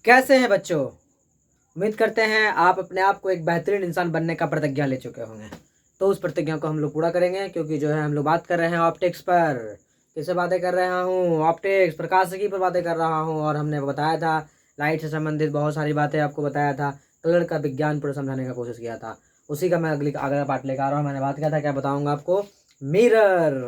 कैसे हैं बच्चों? उम्मीद करते हैं आप अपने आप को एक बेहतरीन इंसान बनने का प्रतिज्ञा ले चुके होंगे। तो उस प्रतिज्ञा को हम लोग पूरा करेंगे, क्योंकि जो है हम लोग बात कर रहे हैं ऑप्टिक्स पर। किससे बातें कर रहा हूँ? ऑप्टिक्स, प्रकाशिकी पर बातें कर रहा हूँ। और हमने बताया था लाइट से संबंधित बहुत सारी बातें आपको बताया था, कलर का विज्ञान पूरा समझाने का कोशिश किया था। उसी का मैं अगला पार्ट लेकर आ रहा हूँ। मैंने बात किया था, क्या बताऊँगा आपको? मिरर।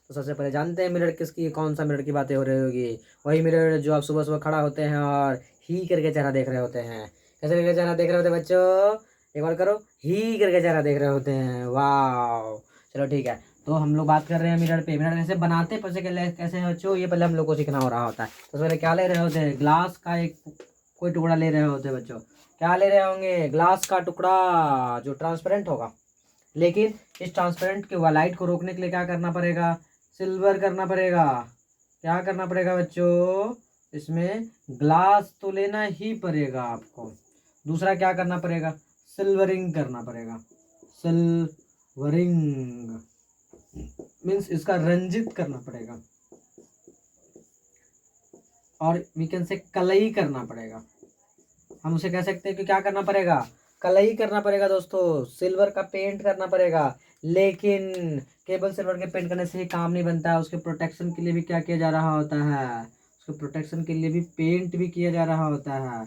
तो सबसे पहले जानते हैं मिरर किसकी, कौन सा मिरर की बातें हो रही होगी। वही मिरर जो आप सुबह सुबह खड़ा होते हैं और ही करके चेहरा देख रहे होते हैं। कैसे करके चेहरा देख रहे होते हैं बच्चों? एक बार करो, ही करके चेहरा देख रहे होते हैं। वाह, चलो ठीक है। तो हम लोग बात कर रहे हैं मिरर पे। मिरर कैसे बनाते कैसे हैं बच्चों, ये पहले हम लोग को सीखना हो रहा होता है। तो पहले क्या ले रहे होते हैं? ग्लास का एक कोई टुकड़ा ले रहे होते हैं बच्चों। क्या ले रहे होंगे? ग्लास का टुकड़ा जो ट्रांसपेरेंट होगा। लेकिन इस ट्रांसपेरेंट के लाइट को रोकने के लिए क्या करना पड़ेगा? सिल्वर करना पड़ेगा। क्या करना पड़ेगा बच्चों? इसमें ग्लास तो लेना ही पड़ेगा आपको। दूसरा क्या करना पड़ेगा? सिल्वरिंग करना पड़ेगा। सिल्वरिंग मीन्स इसका रंजित करना पड़ेगा, और वी कैन से कलई करना पड़ेगा। हम उसे कह सकते हैं कि क्या करना पड़ेगा? कलई करना पड़ेगा दोस्तों। सिल्वर का पेंट करना पड़ेगा। लेकिन केवल सिल्वर के पेंट करने से ही काम नहीं बनता है, उसके प्रोटेक्शन के लिए भी क्या किया जा रहा होता है? उसके प्रोटेक्शन के लिए भी पेंट भी किया जा रहा होता है।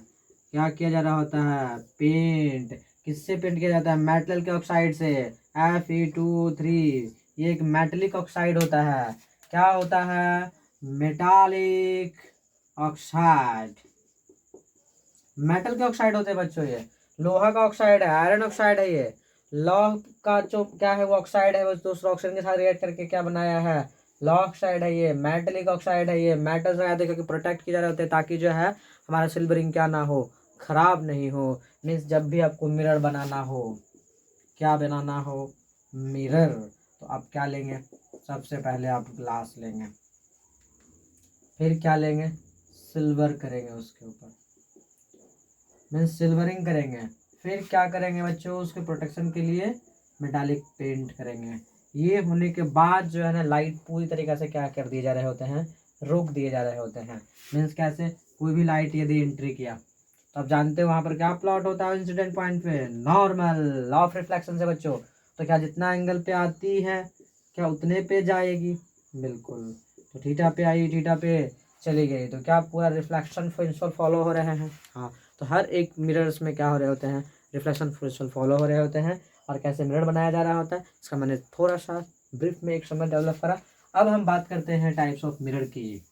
क्या किया जा रहा होता है? पेंट। किससे पेंट किया जाता है? मेटल के ऑक्साइड से। Fe2O3। ये एक मेटालिक ऑक्साइड होता है। क्या होता है? Metallic oxide. मेटल के ऑक्साइड होते हैं बच्चों ये। लोहा का ऑक्साइड है, आयरन ऑक्साइड है ये। लौह का जो क्या है वो ऑक्साइड है, वो दूसरा ऑक्सीजन के साथ रिएक्ट करके क्या बनाया है? लौह ऑक्साइड है ये। मेटलिक ऑक्साइड है ये। मेटल से देखो कि प्रोटेक्ट किया जा रहे होते हैं, ताकि जो है हमारा सिल्वरिंग क्या ना हो, खराब नहीं हो। मीन्स जब भी आपको मिरर बनाना हो, क्या बनाना हो? मिरर। तो आप क्या लेंगे? सबसे पहले आप ग्लास लेंगे, फिर क्या लेंगे? सिल्वर करेंगे उसके ऊपर, मीन्स सिल्वरिंग करेंगे। फिर क्या करेंगे बच्चों? उसके प्रोटेक्शन के लिए मेटालिक पेंट करेंगे। ये होने के बाद जो है ना, लाइट पूरी तरीके से क्या कर दिए जा रहे होते हैं? रोक दिए जा रहे होते हैं। मीन्स कैसे? कोई भी लाइट यदि एंट्री किया, तो आप जानते हो वहां पर क्या प्लॉट होता है इंसिडेंट पॉइंट पे? नॉर्मल। लॉ ऑफ रिफ्लेक्शन से बच्चों। तो क्या जितना एंगल पे आती है, क्या उतने पे जाएगी? बिल्कुल। तो थीटा पे आई, थीटा पे चली गई, तो क्या पूरा रिफ्लेक्शन प्रिंसिपल फॉलो हो रहे हैं? हाँ। तो हर एक मिरर्स में क्या हो रहे होते हैं? रिफ्लेक्शन प्रिंसिपल फॉलो हो रहे होते हैं। और कैसे मिरर बनाया जा रहा होता है, इसका मैंने थोड़ा सा ब्रीफ में एक समय डेवलप करा। अब हम बात करते हैं टाइप्स ऑफ मिरर की।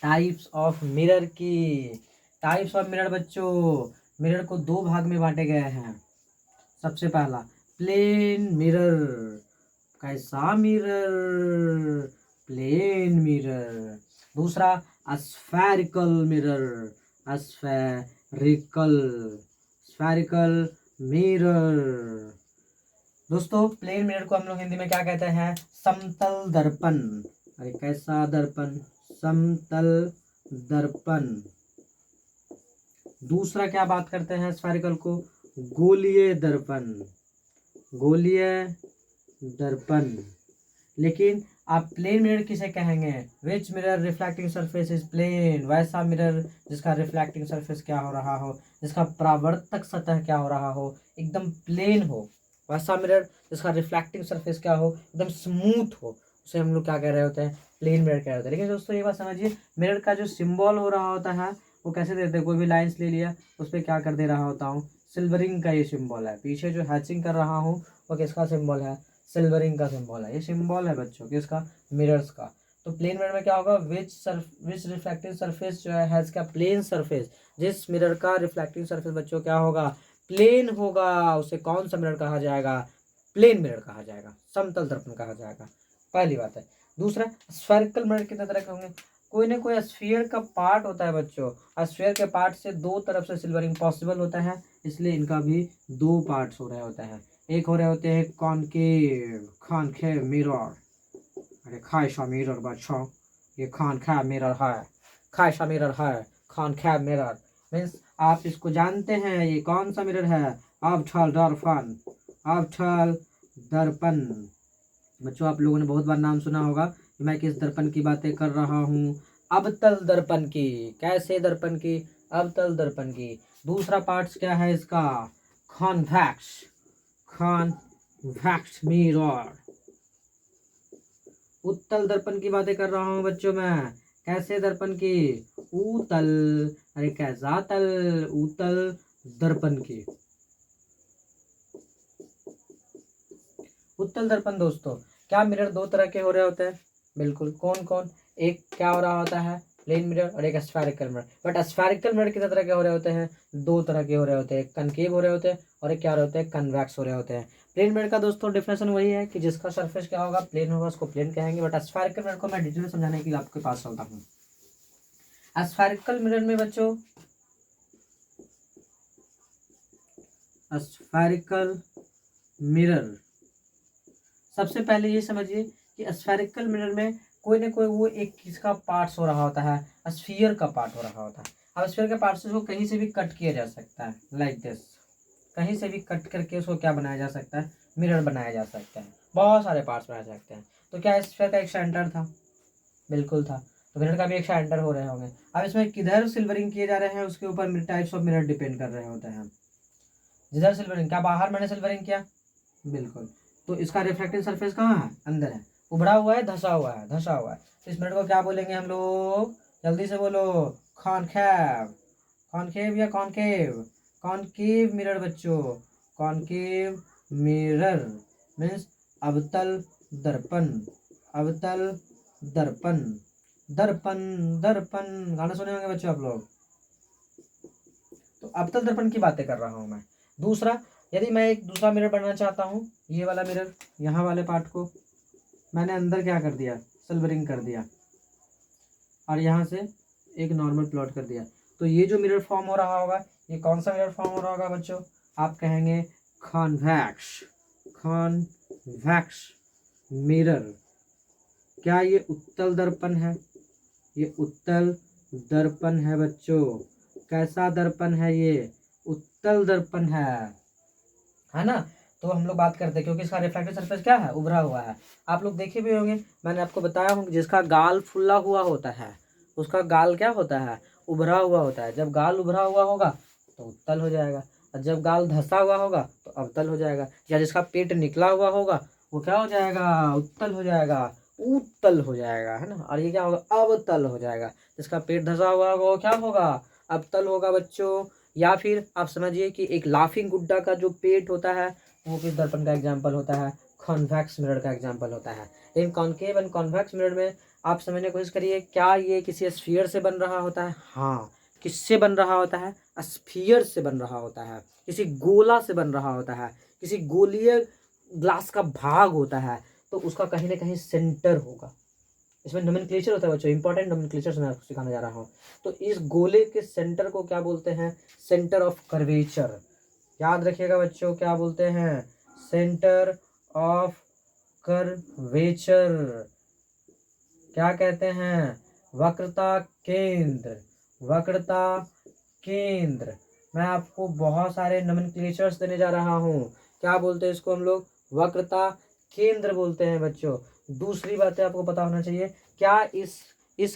टाइप्स ऑफ मिरर की। टाइप्स ऑफ मिरर बच्चों, मिरर को दो भाग में बांटे गए हैं। सबसे पहला प्लेन मिरर। कैसा मिरर? Plane mirror. दूसरा spherical mirror. Spherical spherical mirror. दोस्तों, प्लेन मिरर को हम लोग हिंदी में क्या कहते हैं? समतल दर्पण। अरे कैसा दर्पण? समतल दर्पण। दूसरा क्या बात करते हैं स्फेरिकल को? गोलीय दर्पण। गोलीय दर्पण। लेकिन आप प्लेन मिरर किसे कहेंगे? Which mirror reflecting surface is plane. वैसा मिरर जिसका रिफ्लेक्टिंग सरफेस क्या हो रहा हो, जिसका परावर्तक सतह क्या हो रहा हो, एकदम प्लेन हो। वैसा मिरर जिसका रिफ्लेक्टिंग सरफेस क्या हो, एकदम स्मूथ हो, उसे हम लोग क्या कह रहे होते हैं? प्लेन मिरर कह रहे होते हैं। लेकिन दोस्तों ये बात समझिए, मिरर का जो सिंबल हो रहा होता है वो कैसे देते हैं? कोई भी लाइन्स ले लिया, उस पर क्या कर दे रहा होता हूँ? सिल्वरिंग का ये सिंबल है। पीछे जो हैचिंग कर रहा हूँ वो किसका सिंबल है? सिल्वरिंग का सिंबल है। ये सिंबल है बच्चों किसका? मिरर्स का। तो प्लेन मिरर में क्या होगा? विच रिफ्लेक्टिंग सरफेस जो है हैज का प्लेन सरफेस। जिस मिरर का रिफ्लेक्टिंग सरफेस बच्चों क्या होगा? प्लेन होगा, उसे कौन सा मिरर कहा जाएगा? प्लेन मिरर कहा जाएगा, समतल दर्पण कहा जाएगा। पहली बात है। दूसरा, स्फेरिकल मिरर कितने तरह के होंगे? कोई ना कोई स्फीयर का पार्ट होता है बच्चों। स्फीयर के पार्ट से दो तरफ से सिल्वरिंग पॉसिबल होता है, इसलिए इनका भी दो पार्ट्स हो रहे होते हैं। एक हो रहे होते हैं कॉनकेव, कॉनकेव मिरर। अरे खाइशा मिरर बच्चों, ये कॉनकेव मिरर है। खाइशा मिरर है, कॉनकेव मिरर। मीन्स आप इसको जानते हैं, ये कौन सा मिरर है? अवतल दर्पण। अवतल दर्पण। बच्चों, आप लोगों ने बहुत बार नाम सुना होगा कि मैं किस दर्पण की बातें कर रहा हूँ? अवतल दर्पण की। कैसे दर्पण की? अवतल दर्पण की। दूसरा पार्ट क्या है इसका, कॉन्वेक्स, कॉन्वेक्स मिरर। उत्तल दर्पण की बातें कर रहा हूँ बच्चों मैं, कैसे दर्पण की, उत्तल, अरे कैसा तल, उत्तल दर्पण की। उत्तल दर्पण दोस्तों, क्या मिरर दो तरह के हो रहे होते हैं, बिल्कुल, कौन कौन, एक क्या हो रहा होता है, प्लेन मिरर और एक spherical mirror. But spherical mirror कितने तरह के हो रहे होते हैं, दो तरह के हो रहे होते हैं, एक कनकेव हो रहे होते हैं और एक क्या हो रहे होते हैं, कन्वेक्स हो रहे होते हैं। प्लेन मिरर का दोस्तों डिफिनेशन वही है कि जिसका सरफेस क्या होगा, प्लेन होगा, उसको प्लेन कहेंगे। बट स्फेरिकल मिरर को मैं डिटेल में समझाने के लिए आपके पास चलता हूँ। स्फेरिकल मिरर में बच्चों, स्फेरिकल मिरर, सबसे पहले ये समझिए कि स्फेरिकल मिरर में कोई ना कोई वो एक किसका पार्ट्स हो रहा होता है, स्फीयर का पार्ट हो रहा होता है। अब स्फीयर के पार्ट से उसको कहीं से भी कट किया जा सकता है, लाइक दिस, कहीं से भी कट करके उसको क्या बनाया जा सकता है, मिरर बनाया जा सकता है, बहुत सारे पार्ट्स बनाए जा सकते हैं। तो क्या स्फीयर का एक सेंटर था, बिल्कुल था, तो मिरर का भी एक सेंटर हो रहे होंगे। अब इसमें किधर सिल्वरिंग किए जा रहे हैं उसके ऊपर टाइप्स ऑफ मिरर डिपेंड कर रहे होते हैं। जिधर सिल्वरिंग, क्या बाहर मैंने सिल्वरिंग किया, बिल्कुल, तो इसका रिफ्लेक्टिव सरफेस कहाँ है, अंदर है, उभरा हुआ है, धसा हुआ है, धसा हुआ है। तो इस मिरर को क्या बोलेंगे हम लोग, जल्दी से बोलो, कॉनकेव, कॉनकेव या कॉनकेव, कॉनकेव मिरर बच्चों, कॉनकेव मिरर मीन्स अवतल दर्पण, अवतल दर्पण, दर्पण दर्पण गाना सुने होंगे बच्चों आप लोग। तो अवतल दर्पण की बातें कर रहा हूं मैं। दूसरा, यदि मैं एक दूसरा मिरर बनाना चाहता हूँ, ये वाला मिरर, यहाँ वाले पार्ट को मैंने अंदर क्या कर दिया, सिल्वरिंग कर दिया और यहाँ से एक नॉर्मल प्लॉट कर दिया, तो ये जो मिरर फॉर्म हो रहा होगा, ये कौन सा मिरर फॉर्म हो रहा होगा बच्चों, आप कहेंगे कॉन्वेक्स, कॉन्वेक्स मिरर। क्या ये उत्तल दर्पण है, ये उत्तल दर्पण है बच्चों। कैसा दर्पण है ये, उत्तल दर्पण है ना। तो हम लोग बात करते हैं, क्योंकि इसका रिफ्लेक्टिव सरफेस क्या है, उभरा हुआ है। आप लोग देखे भी होंगे, मैंने आपको बताया हूँ, जिसका गाल फुला हुआ होता है उसका गाल क्या होता है, उभरा हुआ होता है। जब गाल उभरा हुआ होगा तो उत्तल हो जाएगा, और जब गाल धंसा हुआ होगा तो अवतल हो जाएगा। या जिसका पेट निकला हुआ होगा वो क्या हो जाएगा, उत्तल हो जाएगा, उत्तल हो जाएगा, है ना। और ये क्या होगा, अवतल हो जाएगा। जिसका पेट धंसा हुआ होगा वो क्या होगा, अवतल होगा बच्चों। या फिर आप समझिए कि एक लाफिंग गुड्डा का जो पेट होता है वो किस दर्पण का एग्जाम्पल होता है, कॉन्वेक्स मिरर का एग्जाम्पल होता है। लेकिन कॉन्केव एंड कॉन्वेक्स मिरर में आप समझने की कोशिश करिए, क्या ये किसी स्फीयर से बन रहा होता है, हाँ, किससे बन रहा होता है, स्फीयर से बन रहा होता है, किसी गोला से बन रहा होता है, किसी गोलीय ग्लास का भाग होता है, तो उसका कहीं ना कहीं सेंटर होगा। इसमें नोमेनक्लेचर होता है बच्चों, इंपॉर्टेंट नोमेनक्लेचर मैं आपको सिखाने जा रहा हूँ। तो इस गोले के सेंटर को क्या बोलते हैं, सेंटर ऑफ कर्वेचर। याद रखिएगा बच्चों, क्या बोलते हैं, सेंटर ऑफ कर्वेचर। क्या कहते हैं, वक्रता केंद्र, वक्रता केंद्र। मैं आपको बहुत सारे नोमेनक्लेचर्स देने जा रहा हूँ। क्या बोलते हैं इसको हम लोग, वक्रता केंद्र बोलते हैं बच्चों। दूसरी बात है आपको पता होना चाहिए, क्या इस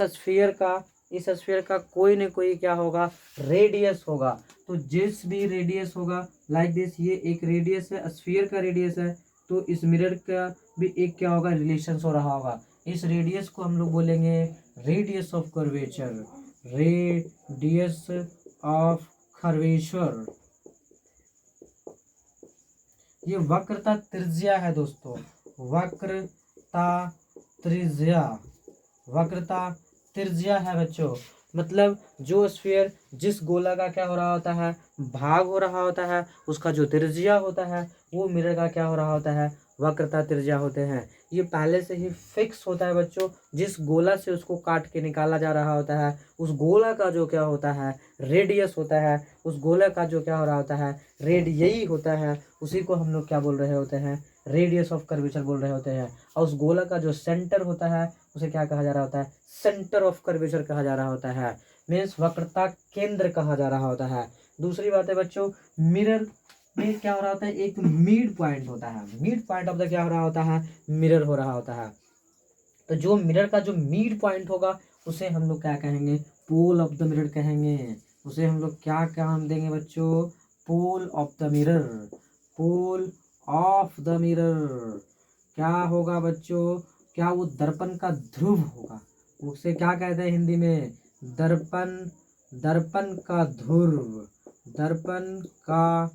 स्फीयर का कोई न कोई क्या होगा, रेडियस होगा। तो जिस भी रेडियस होगा, लाइक दिस, ये एक रेडियस है, स्फीयर का रेडियस है, तो इस मिरर का भी एक क्या होगा, रिलेशन हो रहा होगा। इस रेडियस को हम लोग बोलेंगे radius of curvature, radius of curvature. ये वक्रता त्रिज्या है दोस्तों, वक्रता त्रिज्या, वक्रता त्रिज्या है बच्चों। मतलब जो स्फीयर, जिस गोला का क्या हो रहा होता है, भाग हो रहा होता है, उसका जो त्रिज्या होता है वो मिरर का क्या हो रहा होता है, वक्रता त्रिज्या होते हैं। ये पहले से ही फिक्स होता है बच्चों। जिस गोला से उसको काट के निकाला जा रहा होता है, उस गोला का जो क्या होता है, रेडियस होता है, उस गोला का जो क्या हो रहा होता है, रेडियई होता है, उसी को हम लोग क्या बोल रहे होते हैं, रेडियस ऑफ कर्वेचर बोल रहे होते हैं। और उस गोला का जो सेंटर होता है उसे क्या कहा जा रहा होता है, सेंटर ऑफ कर्वेचर कहा जा रहा होता है, मीन्स वक्रता केंद्र कहा जा रहा होता है। दूसरी बात है बच्चों, मिरर में क्या हो रहा होता है, एक मिड पॉइंट होता है, मिड पॉइंट ऑफ द क्या हो रहा होता है, मिरर हो रहा होता है। तो जो मिरर का जो मिड पॉइंट होगा उसे हम लोग क्या कहेंगे, पोल ऑफ द मिरर कहेंगे, उसे हम लोग क्या काम देंगे बच्चों, pole of the mirror, pole of the mirror क्या होगा बच्चों, क्या वो दर्पण का ध्रुव होगा, उसे क्या कहते हैं हिंदी में, दर्पण, दर्पण का ध्रुव, दर्पण का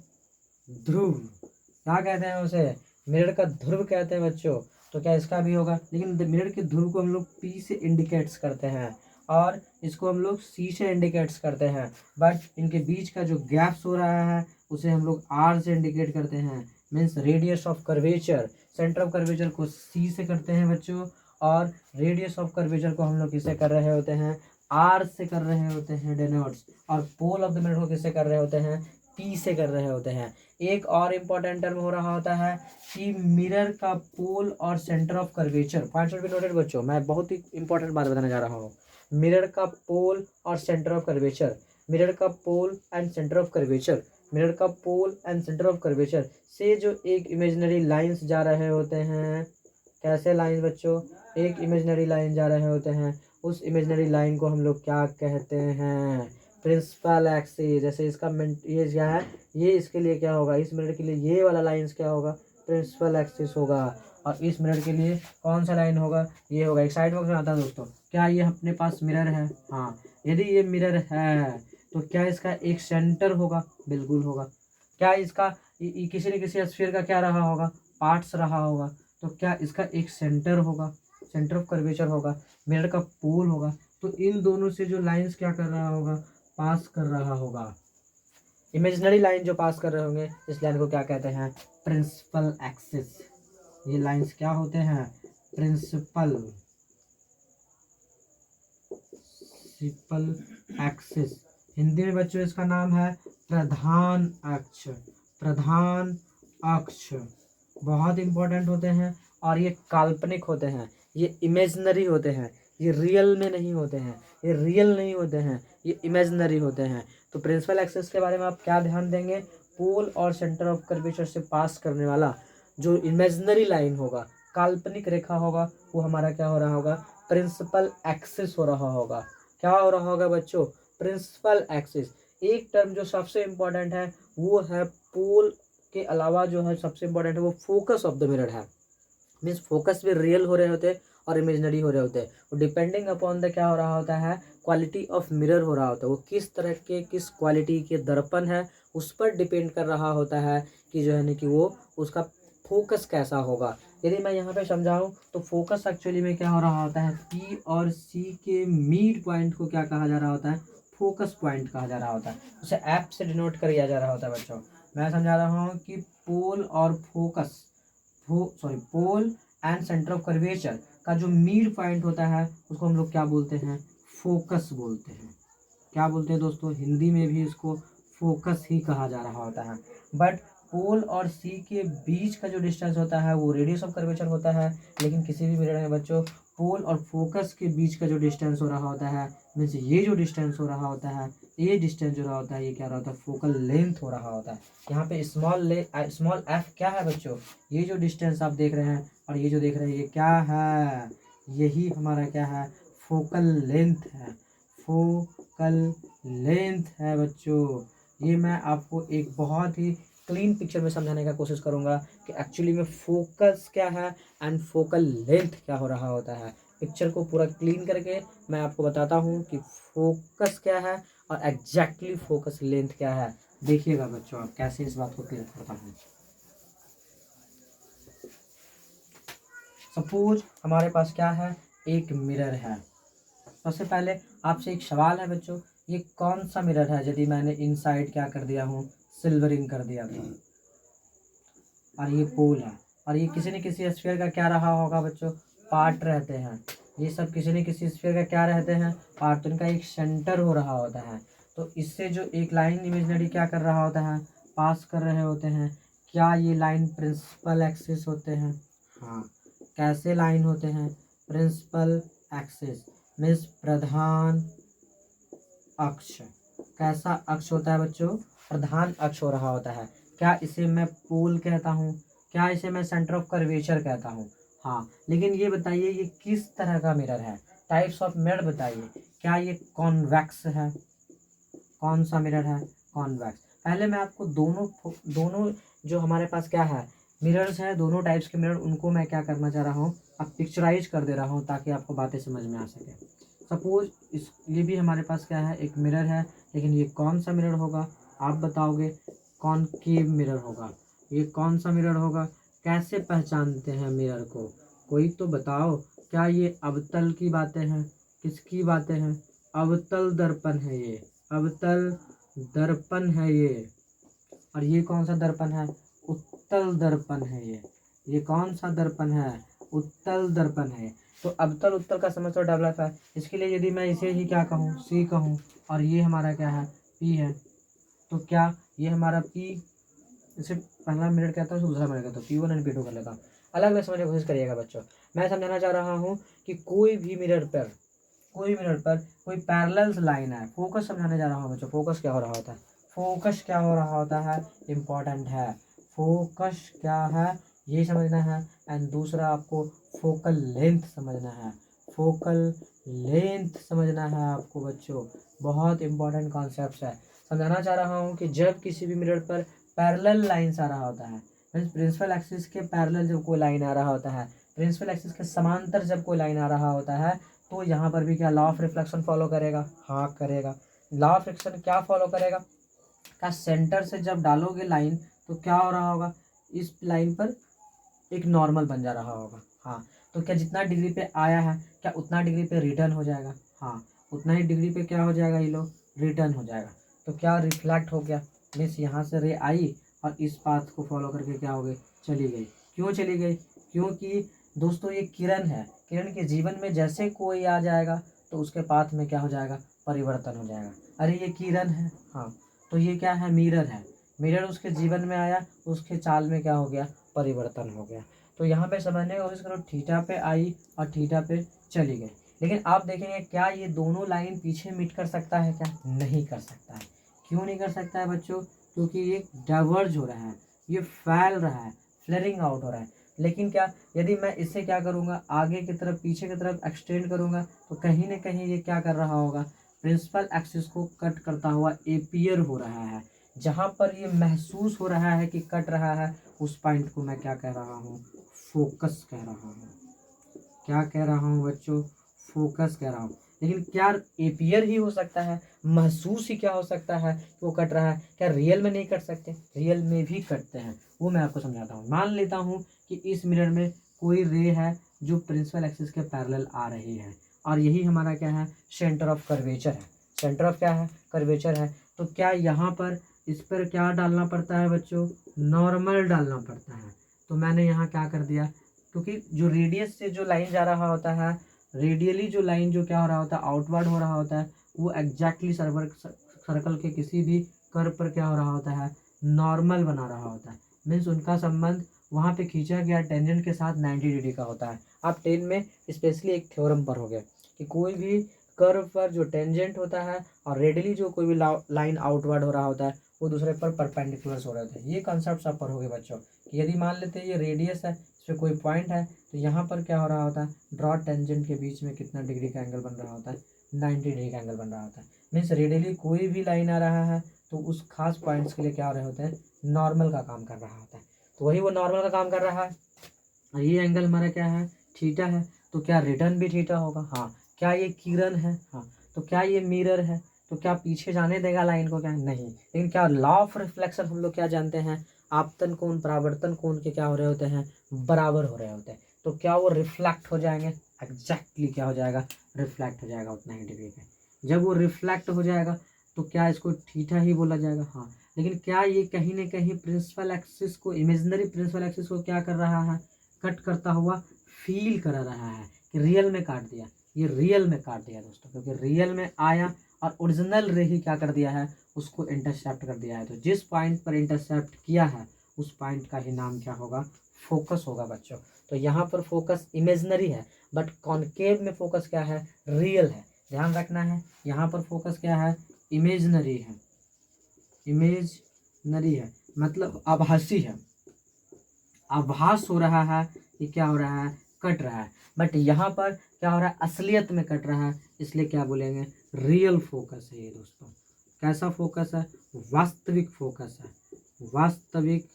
ध्रुव क्या कहते हैं उसे, मिरर का ध्रुव कहते हैं बच्चों। तो क्या इसका भी होगा, लेकिन मिरर के ध्रुव को हम लोग पी से इंडिकेट्स करते हैं और इसको हम लोग सी से इंडिकेट्स करते हैं, बट इनके बीच का जो गैप्स हो रहा है उसे हम लोग आर से इंडिकेट करते हैं, means radius of curvature, centre of curvature को सी से करते हैं बच्चों, और रेडियस ऑफ कर्वेचर को हम लोग किससे कर रहे होते हैं, आर से कर रहे होते हैं डेनोट्स, और पोल ऑफ द मिरर को किससे कर रहे होते हैं, पी से कर रहे होते हैं। एक और इम्पॉर्टेंट टर्म हो रहा होता है कि मिरर का पोल और centre of curvature, points be noted बच्चों, मैं बहुत ही इंपॉर्टेंट बात बताने जा रहा हूँ। मिरर का पोल और सेंटर ऑफ कर्वेचर, मिरर का pole and centre of curvature, mirror का pole and centre of curvature से जो एक इमेजिनरी लाइंस जा रहे होते हैं, कैसे लाइन बच्चों, एक इमेजिनरी लाइन जा रहे होते हैं, उस इमेजिनरी लाइन को हम लोग क्या कहते हैं, प्रिंसिपल एक्सिस। जैसे इसका ये क्या है, ये इसके लिए क्या होगा, इस मिरर के लिए ये वाला लाइंस क्या होगा, प्रिंसिपल एक्सिस होगा, और इस मिरर के लिए कौन सा लाइन होगा, ये होगा। एक साइड बॉक्स में आता है दोस्तों, क्या ये अपने पास मिरर है, हाँ यदि ये मिरर है तो क्या इसका एक सेंटर होगा, बिल्कुल होगा। क्या इसका किसी न किसी स्फीयर का क्या रहा होगा, पार्ट्स रहा होगा, तो क्या इसका एक सेंटर होगा, सेंटर ऑफ कर्वेचर होगा, मिरर का पोल होगा, तो इन दोनों से जो लाइंस क्या कर रहा होगा, पास कर रहा होगा, इमेजिनरी लाइन जो पास कर रहे होंगे, इस लाइन को क्या कहते हैं, प्रिंसिपल एक्सिस। ये लाइंस क्या होते हैं, प्रिंसिपल एक्सिस। हिंदी में बच्चों इसका नाम है प्रधान अक्ष, प्रधान अक्ष। बहुत इंपॉर्टेंट होते हैं और ये काल्पनिक होते हैं, ये इमेजिनरी होते हैं, ये रियल में नहीं होते हैं, ये रियल नहीं होते हैं, ये इमेजिनरी होते हैं। तो प्रिंसिपल एक्सिस के बारे में आप क्या ध्यान देंगे, पोल और सेंटर ऑफ कर्वेचर से पास करने वाला जो इमेजिनरी लाइन होगा, काल्पनिक रेखा होगा, वो हमारा क्या हो रहा होगा, प्रिंसिपल एक्सिस हो रहा होगा। क्या हो रहा होगा बच्चों, प्रिंसिपल एक्सिस। एक टर्म जो सबसे इम्पोर्टेंट है वो है पोल के अलावा जो है सबसे इम्पोर्टेंट है वो फोकस ऑफ द मिरर है, मीन्स फोकस भी रियल हो रहे होते हैं और इमेजिनरी हो रहे होते हैं। वो डिपेंडिंग अपॉन द क्या हो रहा होता है, क्वालिटी ऑफ मिरर हो रहा होता है, वो किस तरह के किस क्वालिटी के दर्पण है उस पर डिपेंड कर रहा होता है कि जो है ना कि वो उसका फोकस कैसा होगा। यदि मैं यहाँ पे समझाऊँ तो फोकस एक्चुअली में क्या हो रहा होता है, पी और सी के मीड पॉइंट को क्या कहा जा रहा होता है, फोकस पॉइंट कहा जा रहा होता है, उसे एप से डिनोट किया जा रहा होता है बच्चों। मैं समझा रहा हूँ कि पोल और focus, pole and centre of curvature का जो मीड पॉइंट होता है उसको हम लोग क्या बोलते हैं, फोकस बोलते हैं। क्या बोलते हैं दोस्तों, हिंदी में भी इसको फोकस ही कहा जा रहा होता है। बट पोल और सी के बीच का जो डिस्टेंस होता है वो रेडियस ऑफ कर्वेचर होता है, लेकिन किसी भी मिरर में बच्चों पोल और फोकस के बीच का जो डिस्टेंस हो रहा होता है, मीन्स ये जो डिस्टेंस हो रहा होता है, ये डिस्टेंस जो रहा होता है, ये क्या रहा होता है, फोकल लेंथ हो रहा होता है। यहाँ पे स्मॉल एफ क्या है बच्चों, ये जो डिस्टेंस आप देख रहे हैं और ये जो देख रहे हैं ये क्या है, यही हमारा क्या है, फोकल लेंथ है, फोकल लेंथ है बच्चों। ये मैं आपको एक बहुत ही क्लीन पिक्चर में समझाने का कोशिश करूंगा कि एक्चुअली में फोकस क्या है एंड फोकल लेंथ क्या हो रहा होता है। पिक्चर को पूरा क्लीन करके मैं आपको बताता हूँ कि फोकस क्या है और एग्जैक्टली फोकस लेंथ क्या है। देखिएगा बच्चों आप कैसे इस बात को क्लियर करता हूँ। सपोज हमारे पास क्या है, एक मिरर है। सबसे पहले आपसे एक सवाल है बच्चों, ये कौन सा मिरर है यदि मैंने इनसाइड क्या कर दिया हूँ, सिल्वरिंग कर दिया था, और ये पोल है, और ये किसी न किसी स्फीयर का क्या रहा होगा बच्चों, पार्ट रहते हैं। ये सब किसी न किसी स्फीयर का क्या रहते हैं, पार्ट। तो इनका एक सेंटर हो रहा होता है, तो इससे जो एक लाइन इमेजिनरी क्या कर रहा होता है, पास कर रहे होते हैं। क्या ये लाइन प्रिंसिपल एक्सिस होते हैं, हाँ। कैसे लाइन होते हैं, प्रिंसिपल एक्सिस मीन्स प्रधान अक्ष। कैसा अक्ष होता है बच्चों, प्रधान अक्ष हो रहा होता है। क्या इसे मैं पोल कहता हूँ, क्या इसे मैं सेंटर ऑफ कर्वेचर कहता हूँ, हाँ। लेकिन ये बताइए ये किस तरह का मिरर है, टाइप्स ऑफ मिरर बताइए। क्या ये कॉन्वेक्स है, कौन सा मिरर है, कॉन्वेक्स। पहले मैं आपको दोनों जो हमारे पास क्या है मिरर्स है, दोनों टाइप्स के मिरर, उनको मैं क्या करना चाह रहा हूँ, अब पिक्चराइज कर दे रहा हूँ ताकि आपको बातें समझ में आ सके। सपोज ये भी हमारे पास क्या है, एक मिरर है, लेकिन ये कौन सा मिरर होगा आप बताओगे, कॉनकेव मिरर होगा। ये कौन सा मिरर होगा, कैसे पहचानते हैं मिरर को, कोई तो बताओ। क्या ये अवतल की बातें हैं, किसकी बातें हैं, अवतल दर्पण है ये, अवतल दर्पण है ये। और ये कौन सा दर्पण है, उत्तल दर्पण है ये कौन सा दर्पण है, उत्तल दर्पण है। तो अवतल उत्तल का समझ तो डेवलप है। इसके लिए यदि मैं इसे ही क्या कहूँ, सी कहूँ, और ये हमारा क्या है, पी है, तो क्या ये हमारा पी, इसे पहला मिनट कहता हूँ, दूसरा मिनट कहता हूँ, P1 एंड P2 कर लेता हूँ। अलग अलग समझने की कोशिश करिएगा बच्चों। मैं समझाना चाह रहा हूँ कि कोई मिनट पर कोई पैरेलल लाइन है, फोकस समझाने जा रहा हूँ बच्चों। फोकस क्या हो रहा होता है, फोकस क्या हो रहा होता है, इम्पॉर्टेंट है। फोकस क्या है ये समझना है, एंड दूसरा आपको फोकल लेंथ समझना है। फोकल लेंथ समझना है आपको बच्चों, बहुत इंपॉर्टेंट कॉन्सेप्ट है। समझाना चाह रहा हूँ कि जब किसी भी मिरर पर पैरेलल लाइन्स आ रहा होता है, मीन्स प्रिंसिपल एक्सिस के पैरेलल जब कोई लाइन आ रहा होता है, प्रिंसिपल एक्सिस के समांतर जब कोई लाइन आ रहा होता है, तो यहाँ पर भी क्या लॉ ऑफ रिफ्लेक्शन फॉलो करेगा, हाँ करेगा। लॉ ऑफ रिफ्लेक्शन क्या फॉलो करेगा, क्या सेंटर से जब डालोगे लाइन तो क्या हो रहा होगा, इस लाइन पर एक नॉर्मल बन जा रहा होगा, हाँ। तो क्या जितना डिग्री पे आया है क्या उतना डिग्री पे रिटर्न हो जाएगा, हाँ उतना ही डिग्री पे क्या हो जाएगा, ये लो रिटर्न हो जाएगा। तो क्या रिफ्लेक्ट हो गया, मीन्स यहाँ से रे आई और इस पाथ को फॉलो करके क्या हो गई, चली गई। क्यों चली गई, क्योंकि दोस्तों ये किरण है, किरण के जीवन में जैसे कोई आ जाएगा तो उसके पाथ में क्या हो जाएगा, परिवर्तन हो जाएगा। अरे ये किरण है, हाँ, तो ये क्या है, मिरर है। मिरर उसके जीवन में आया, उसके चाल में क्या हो गया, परिवर्तन हो गया। तो यहाँ पे समझने की कोशिश करो, थीटा पे आई और थीटा पे चली गई। लेकिन आप देखेंगे क्या ये दोनों लाइन पीछे मीट कर सकता है, क्या नहीं कर सकता है। क्यों नहीं कर सकता है बच्चों, क्योंकि ये डाइवर्ज हो रहा है, ये फैल रहा है, फ्लेयरिंग आउट हो रहा है। लेकिन क्या यदि मैं इससे क्या करूँगा, आगे की तरफ पीछे की तरफ एक्सटेंड करूँगा, तो कहीं ना कहीं ये क्या कर रहा होगा, प्रिंसिपल एक्सिस को कट करता हुआ एपियर हो रहा है। जहाँ पर ये महसूस हो रहा है कि कट रहा है, उस पॉइंट को मैं क्या कह रहा हूँ, फोकस कह रहा हूँ। क्या कह रहा हूँ बच्चों, फोकस कह रहा हूँ। लेकिन क्या एपियर ही हो सकता है, महसूस ही क्या हो सकता है कि वो कट रहा है, क्या रियल में नहीं कट सकते, रियल में भी कटते हैं। वो मैं आपको समझाता हूँ। मान लेता हूँ कि इस मिरर में कोई रे है जो प्रिंसिपल एक्सिस के पैरेलल आ रही है, और यही हमारा क्या है, सेंटर ऑफ कर्वेचर है। सेंटर ऑफ क्या है, कर्वेचर है। तो क्या यहाँ पर इस पर क्या डालना पड़ता है बच्चों, नॉर्मल डालना पड़ता है। तो मैंने यहाँ क्या कर दिया, क्योंकि जो रेडियस से जो लाइन जा रहा होता है, रेडियली जो लाइन जो क्या हो रहा होता है, आउटवर्ड हो रहा होता है, वो एग्जैक्टली सर्कल के किसी भी कर्व पर क्या हो रहा होता है, नॉर्मल बना रहा होता है। मीन्स उनका संबंध वहाँ पे खींचा गया टेंजेंट के साथ 90 डिग्री का होता है। आप 10 में स्पेशली एक थ्योरम पर हो गया कि कोई भी कर्व पर जो टेंजेंट होता है और रेडियली जो कोई भी लाइन आउटवर्ड हो रहा होता है, वो दूसरे पर परपेंडिकुलर हो रहे होते हैं। ये कॉन्सेप्ट सब पर हो गए बच्चों कि यदि मान लेते हैं ये रेडियस है, इस पर कोई पॉइंट है, तो यहाँ पर क्या हो रहा होता है, ड्रॉट टेंजेंट के बीच में कितना डिग्री का एंगल बन रहा होता है, 90 डिग्री का एंगल बन रहा होता है। मीन्स रेडियली कोई भी लाइन आ रहा है तो उस खास पॉइंट्स के लिए क्या हो रहे होते हैं, नॉर्मल का काम कर रहा होता है। तो वही वो नॉर्मल का काम कर रहा है, और ये एंगल हमारा क्या है, थीटा है। तो क्या रिटर्न भी थीटा होगा, हाँ। क्या ये किरण है, हाँ। तो क्या ये मिरर है, तो क्या पीछे जाने देगा लाइन को, क्या नहीं। लेकिन क्या लॉ ऑफ रिफ्लेक्शन हम लोग क्या जानते हैं, आपतन कोण परावर्तन कोण के क्या हो रहे होते हैं, बराबर हो रहे होते हैं। तो क्या वो रिफ्लेक्ट हो जाएंगे, एग्जैक्टली क्या हो जाएगा, रिफ्लेक्ट हो जाएगा उतना ही डिग्री पे। जब वो रिफ्लेक्ट हो जाएगा तो क्या इसको थीटा ही बोला जाएगा, हाँ। लेकिन क्या ये कहीं ना कहीं प्रिंसिपल एक्सिस को, इमेजिनरी प्रिंसिपल एक्सिस को क्या कर रहा है, कट करता हुआ फील करा रहा है कि रियल में काट दिया। ये रियल में काट दिया दोस्तों, क्योंकि रियल में आया और ओरिजिनल रे ही क्या कर दिया है, उसको इंटरसेप्ट कर दिया है। तो जिस पॉइंट पर इंटरसेप्ट किया है उस पॉइंट का ही नाम क्या होगा, फोकस होगा बच्चों। तो यहाँ पर फोकस इमेजिनरी है, बट कॉनकेव में फोकस क्या है, रियल है। ध्यान रखना है, यहाँ पर फोकस क्या है, इमेजिनरी है। इमेजिनरी है मतलब आभासी है, आभास हो रहा है कि क्या हो रहा है, कट रहा है। बट यहाँ पर क्या हो रहा है, असलियत में कट रहा है, इसलिए क्या बोलेंगे, रियल फोकस है ये दोस्तों। कैसा फोकस है? वास्तविक फोकस है, वास्तविक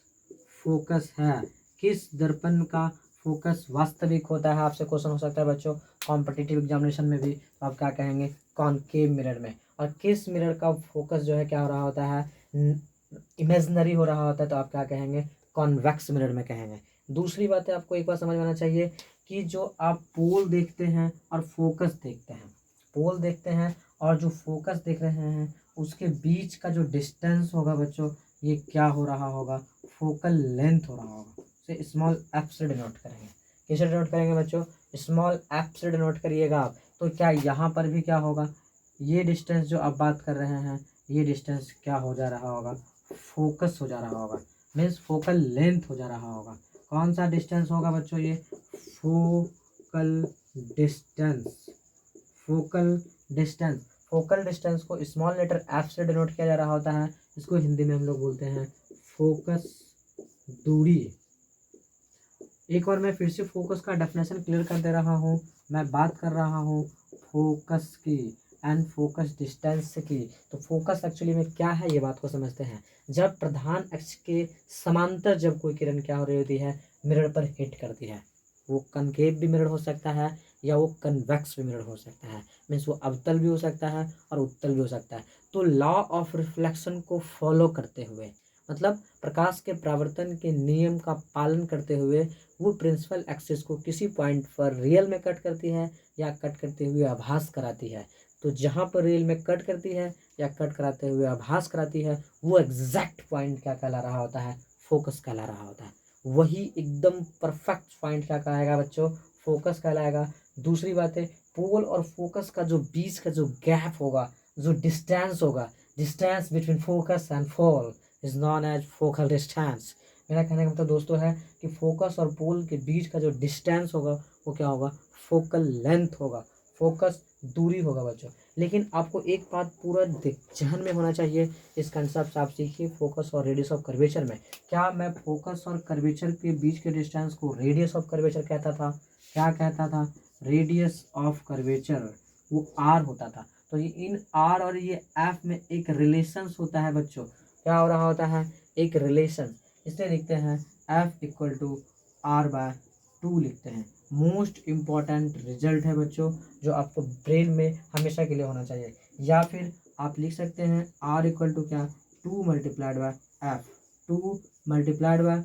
फोकस है। किस दर्पण का फोकस वास्तविक होता है? आपसे क्वेश्चन हो सकता है बच्चों कॉम्पिटिटिव एग्जामिनेशन में भी, तो आप क्या कहेंगे? कॉनकेव मिरर में। और किस मिरर का फोकस जो है क्या हो रहा होता है? इमेजिनरी हो रहा होता है, तो आप क्या कहेंगे? कॉन्वेक्स मिरर में कहेंगे। दूसरी बात है, आपको एक बार समझ में आना चाहिए कि जो आप पोल देखते हैं और फोकस देखते हैं, पोल देखते हैं और जो फोकस देख रहे हैं, उसके बीच का जो डिस्टेंस होगा बच्चों, ये क्या हो रहा होगा? फोकल लेंथ हो रहा होगा। इसे स्मॉल एफ से डिनोट करेंगे। किसे डिनोट करेंगे बच्चों? स्मॉल एफ से डिनोट करिएगा आप। तो क्या यहाँ पर भी क्या होगा? ये डिस्टेंस जो आप बात कर रहे हैं, ये डिस्टेंस क्या हो जा रहा होगा? फोकस हो जा रहा होगा, मीन्स फोकल लेंथ हो जा रहा होगा। कौन सा डिस्टेंस होगा बच्चों? ये focal distance, focal distance. Focal distance को स्मॉल लेटर एफ से डिनोट किया जा रहा होता है। इसको हिंदी में हम लोग बोलते हैं फोकस दूरी। एक बार मैं फिर से फोकस का डेफिनेशन क्लियर कर दे रहा हूँ। मैं बात कर रहा हूँ फोकस की एंड फोकस डिस्टेंस की। तो फोकस एक्चुअली में क्या है, ये बात को समझते हैं। जब प्रधान अक्ष के समांतर जब कोई किरण क्या हो रही होती है? मिरर पर हिट करती है। वो कनकेव भी मिरर हो सकता है या वो कन्वेक्स भी मिरर हो सकता है, मीन्स वो अवतल भी हो सकता है और उत्तल भी हो सकता है। तो लॉ ऑफ रिफ्लेक्शन को फॉलो करते हुए, मतलब प्रकाश के परावर्तन के नियम का पालन करते हुए, वो प्रिंसिपल एक्सिस को किसी पॉइंट पर रियल में कट करती है या कट करते हुए आभास कराती है। तो जहाँ पर रियल में कट करती है या कट कराते हुए आभास कराती है, वो एग्जैक्ट पॉइंट क्या कहला रहा होता है? फोकस कहला रहा होता है। वही एकदम परफेक्ट पॉइंट क्या कहेगा बच्चों? फोकस कहलाएगा। दूसरी बात है, पोल और फोकस का जो बीच का जो गैप होगा, जो डिस्टेंस होगा, distance between focus and pole is known as focal distance. मेरा कहने का मतलब दोस्तों है कि फोकस और पोल के बीच का जो डिस्टेंस होगा वो क्या होगा? फोकल लेंथ होगा, फोकस दूरी होगा बच्चों। लेकिन आपको एक बात पूरा ध्यान में होना चाहिए, इस कंसेप्ट आप सीखिए फोकस और रेडियस ऑफ कर्वेचर में। क्या मैं फोकस और कर्वेचर के बीच के डिस्टेंस को रेडियस ऑफ कर्वेचर कहता था? क्या कहता था? रेडियस ऑफ कर्वेचर वो आर होता था। तो ये इन आर और ये एफ में एक रिलेशंस होता है बच्चों। क्या हो रहा होता है? एक रिलेशन। इसलिए लिखते हैं F equal to R by 2 लिखते हैं। मोस्ट इम्पॉर्टेंट रिजल्ट है बच्चों, जो आपको ब्रेन में हमेशा के लिए होना चाहिए। या फिर आप लिख सकते हैं आर इक्वल टू क्या? 2 multiplied by F, 2 multiplied by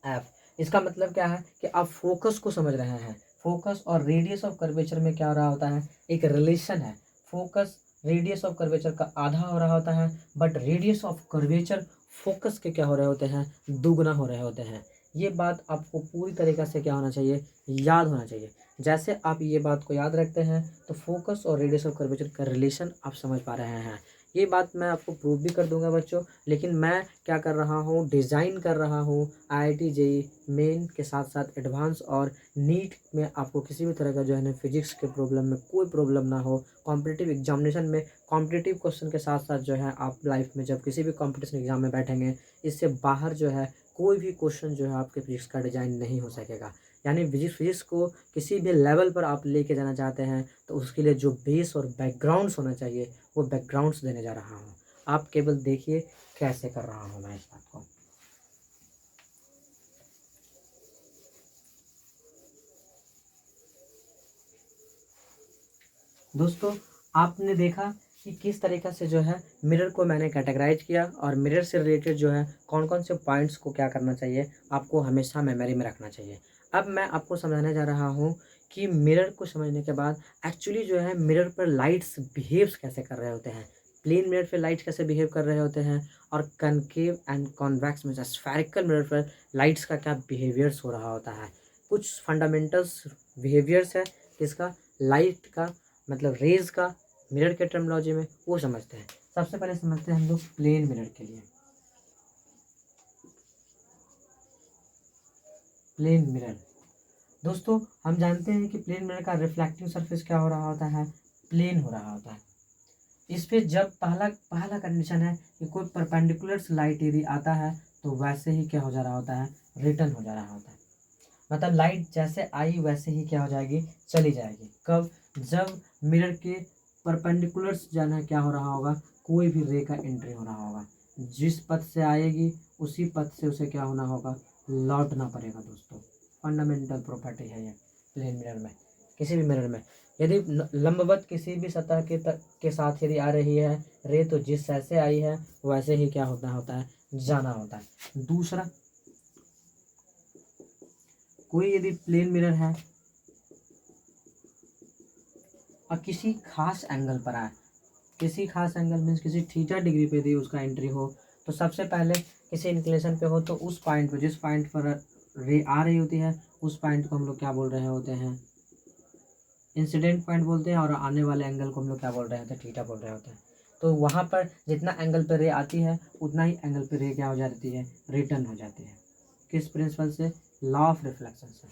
F. इसका मतलब क्या है कि आप फोकस को समझ रहे हैं। फोकस और रेडियस ऑफ कर्वेचर में क्या हो रहा होता है? एक रिलेशन है। फोकस रेडियस ऑफ कर्वेचर का आधा हो रहा होता है, but radius of curvature focus के क्या हो रहे होते हैं? दुगना हो रहे होते हैं। ये बात आपको पूरी तरीके से क्या होना चाहिए? याद होना चाहिए। जैसे आप ये बात को याद रखते हैं तो फोकस और रेडियस ऑफ कर्वेचर का रिलेशन आप समझ पा रहे हैं। ये बात मैं आपको प्रूव भी कर दूंगा बच्चों, लेकिन मैं क्या कर रहा हूँ? डिज़ाइन कर रहा हूँ IIT JEE मेन के साथ साथ एडवांस और नीट में आपको किसी भी तरह का जो है ना फिजिक्स के प्रॉब्लम में कोई प्रॉब्लम ना हो। कॉम्पिटिटिव एग्जामिनेशन में कॉम्पिटिटिव क्वेश्चन के साथ साथ जो है आप लाइफ में जब किसी भी कॉम्पिटिशन एग्जाम में बैठेंगे, इससे बाहर जो है कोई भी क्वेश्चन जो है आपके फिजिक्स का डिजाइन नहीं हो सकेगा। यानी फिजिक्स को किसी भी लेवल पर आप लेके जाना चाहते हैं तो उसके लिए जो बेस और बैकग्राउंड्स होना चाहिए वो बैकग्राउंड्स देने जा रहा हूँ। आप केवल देखिए कैसे कर रहा हूँ मैं इस बात को। दोस्तों आपने देखा कि किस तरीक़ा से जो है मिरर को मैंने कैटेगराइज किया और मिरर से रिलेटेड जो है कौन कौन से पॉइंट्स को क्या करना चाहिए, आपको हमेशा मेमोरी में रखना चाहिए। अब मैं आपको समझाने जा रहा हूँ कि मिरर को समझने के बाद एक्चुअली जो है मिरर पर लाइट्स बिहेव्स कैसे कर रहे होते हैं, प्लेन मिरर पर लाइट्स कैसे बिहेव कर रहे होते हैं, और कनकेव एंड कॉन्वेक्स में स्फेरिकल मिरर पर लाइट्स का क्या बिहेवियर्स हो रहा होता है। कुछ फंडामेंटल्स बिहेवियर्स है किसका? लाइट का, मतलब रेज का मिरर के टर्मिनोलॉजी में, वो समझते हैं। सबसे पहले समझते हैं हम लोग प्लेन मिरर के लिए। प्लेन मिरर दोस्तों हम जानते हैं कि प्लेन मिरर का रिफ्लेक्टिंग सरफेस क्या हो रहा होता है? प्लेन हो रहा होता है। इस पे जब पहला पहला कंडीशन है कि कोई परपेंडिकुलर लाइट यदि आता है तो वैसे ही क्या हो जा रहा होता है? रिटर्न हो जा रहा होता है। मतलब लाइट जैसे आई वैसे ही क्या हो जाएगी? चली जाएगी। कब? जब मिरर के परपेंडिकुलर्स जो है क्या हो रहा होगा? कोई भी रे का एंट्री होना होगा, जिस पथ से आएगी उसी पथ से उसे क्या होना होगा, लौटना पड़ेगा दोस्तों। फंडामेंटल प्रॉपर्टी है ये प्लेन मिरर में। किसी भी मिरर में यदि लंबवत किसी भी सतह के साथ यदि आ रही है रे, तो जिस ऐसे आई है वैसे ही क्या होता है, जाना होता है। दूसरा, कोई यदि प्लेन मिरर है और किसी खास एंगल पर आए, किसी खास एंगल मीन्स किसी थीटा डिग्री पे यदि उसका एंट्री हो, तो सबसे पहले किसी इंक्लिनेशन पे हो तो उस पॉइंट पे, जिस पॉइंट पर रे आ रही होती है उस पॉइंट को हम लोग क्या बोल रहे होते हैं, इंसिडेंट पॉइंट बोलते हैं, और आने वाले एंगल को हम लोग क्या बोल रहे होते हैं, थीटा बोल रहे होते हैं। तो वहाँ पर जितना एंगल पर रे आती है उतना ही एंगल पर रे क्या हो जाती है, रिटर्न हो जाती है। किस प्रिंसिपल से, लॉ ऑफ रिफ्लेक्शन से।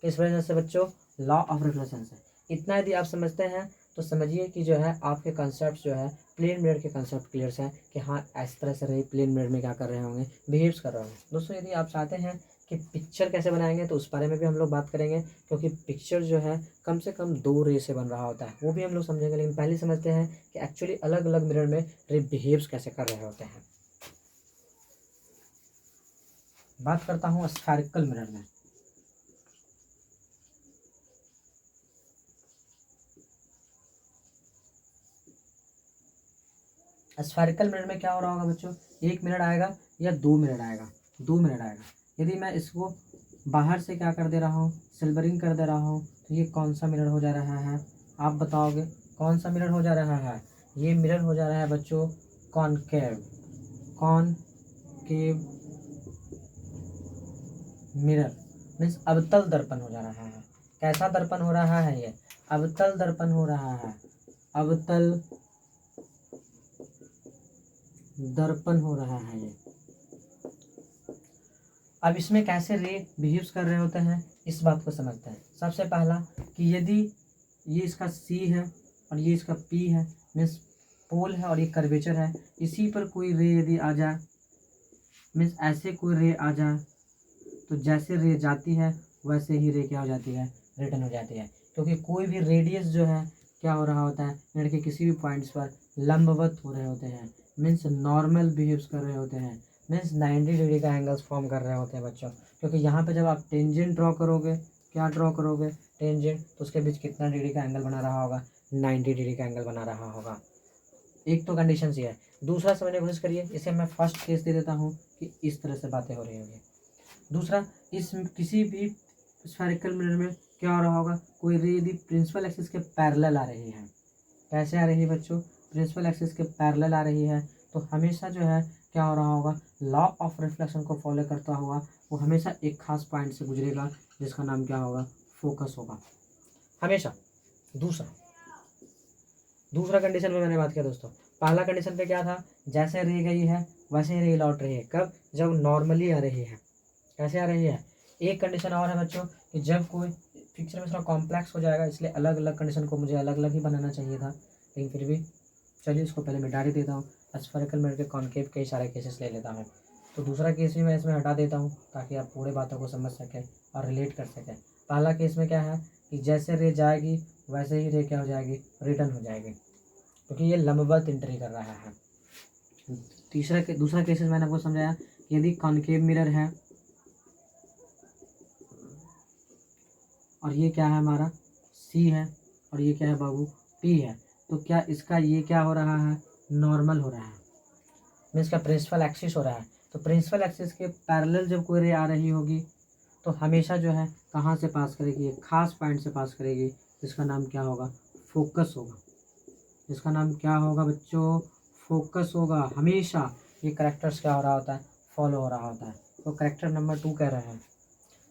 किस वजह से बच्चों, लॉ ऑफ रिफ्लेक्शन से। इतना यदि आप समझते हैं तो समझिए कि जो है आपके कंसेप्ट जो है प्लेन मिरर के कंसेप्ट क्लियर है कि हाँ इस तरह से रे प्लेन मिरर में क्या कर रहे होंगे, बिहेव्स कर रहे होंगे। दोस्तों यदि आप चाहते हैं कि पिक्चर कैसे बनाएंगे तो उस बारे में भी हम लोग बात करेंगे, क्योंकि पिक्चर जो है कम से कम 2 रे से बन रहा होता है, वो भी हम लोग समझेंगे। लेकिन पहले समझते हैं कि एक्चुअली अलग अलग मिरर में रे बिहेव्स कैसे कर रहे होते हैं। बात करता हूँ स्फेरिकल मिरर में। स्फेरिकल मिरर में क्या हो रहा होगा बच्चों, 1 मिनट आएगा या 2 मिनट आएगा, 2 मिनट आएगा। यदि मैं इसको बाहर से क्या कर दे रहा हूँ, सिल्वरिंग कर दे रहा हूँ, तो ये कौन सा मिरर हो जा रहा है, आप बताओगे कौन सा मिरर हो जा रहा है। ये मिरर हो जा रहा है बच्चों कॉनकेव, कॉनकेव मिरर मीन्स अवतल दर्पण हो जा रहा है। कैसा दर्पण हो रहा है, ये अवतल दर्पण हो रहा है, अवतल दर्पण हो रहा है ये। अब इसमें कैसे रे बिहेव्स कर रहे होते हैं इस बात को समझते हैं। सबसे पहला कि यदि ये इसका C है और ये इसका P है, मीन्स पोल है और ये कर्वेचर है, इसी पर कोई रे यदि आ जाए, मीन्स ऐसे कोई रे आ जाए, तो जैसे रे जाती है वैसे ही रे क्या हो जाती है, रिटर्न हो जाती है। क्योंकि कोई भी रेडियस जो है क्या हो रहा होता है, मिरर के किसी भी पॉइंट्स पर लंबवत हो रहे होते हैं, मीन्स नॉर्मल बिहेव्स कर रहे होते हैं, मीन्स 90 डिग्री का एंगल्स फॉर्म कर रहे होते हैं बच्चों। क्योंकि यहाँ पे जब आप टेंजेंट ड्रॉ करोगे, क्या ड्रॉ करोगे, टेंजेंट, तो उसके बीच कितना डिग्री का एंगल बना रहा होगा, 90 डिग्री का एंगल बना रहा होगा। एक तो कंडीशन ये है। दूसरा समझने की कोशिश करिए, इसे मैं फर्स्ट केस दे देता हूँ कि इस तरह से बातें हो रही होंगी। दूसरा, इस किसी भी स्फेरिकल मिरर में क्या हो रहा होगा, कोई रे यदि प्रिंसिपल एक्सिस के पैरेलल आ रही है, कैसे आ रही है बच्चों, प्रिंसिपल एक्सिस के पैरेलल आ रही है, तो हमेशा जो है क्या हो रहा होगा, लॉ ऑफ रिफ्लेक्शन को फॉलो करता हुआ वो हमेशा एक खास पॉइंट से गुजरेगा, जिसका नाम क्या होगा, फोकस होगा हमेशा। दूसरा कंडीशन में मैंने बात किया दोस्तों, पहला कंडीशन पे क्या था, जैसे रे गई है वैसे ही रे लौट रही है, कब, जब नॉर्मली आ रही है। कैसे आ रही है, एक कंडीशन और है बच्चों कि जब कोई, पिक्चर में थोड़ा कॉम्प्लेक्स हो जाएगा इसलिए अलग अलग कंडीशन को मुझे अलग अलग ही बनाना चाहिए था, लेकिन फिर भी चलिए इसको पहले मिटा ही देता हूँ। स्फेरिकल मिरर के कॉनकेव के सारे केसेस ले लेता हूँ, तो दूसरा केस भी मैं इसमें हटा देता हूँ ताकि आप पूरे बातों को समझ सकें और रिलेट कर सकें। पहला केस में क्या है कि जैसे रे जाएगी वैसे ही रे क्या हो जाएगी, रिटर्न हो जाएगी, क्योंकि ये लंबवत एंट्री कर रहा है। दूसरा केसेस मैंने आपको समझाया कि यदि कॉनकेव मिरर है और ये क्या है हमारा C है और ये क्या है बाबू, P है, तो क्या इसका ये क्या हो रहा है, नॉर्मल हो रहा है, मीन्स इसका प्रिंसिपल एक्सिस हो रहा है। तो प्रिंसिपल एक्सिस के पैरेलल जब कोई रे आ रही होगी तो हमेशा जो है कहाँ से पास करेगी, एक खास पॉइंट से पास करेगी, जिसका नाम क्या होगा, फोकस होगा। जिसका नाम क्या होगा बच्चों, फोकस होगा। हमेशा ये करेक्टर्स क्या हो रहा होता है, फॉलो हो रहा होता है। तो करेक्टर नंबर 2 कह रहे हैं,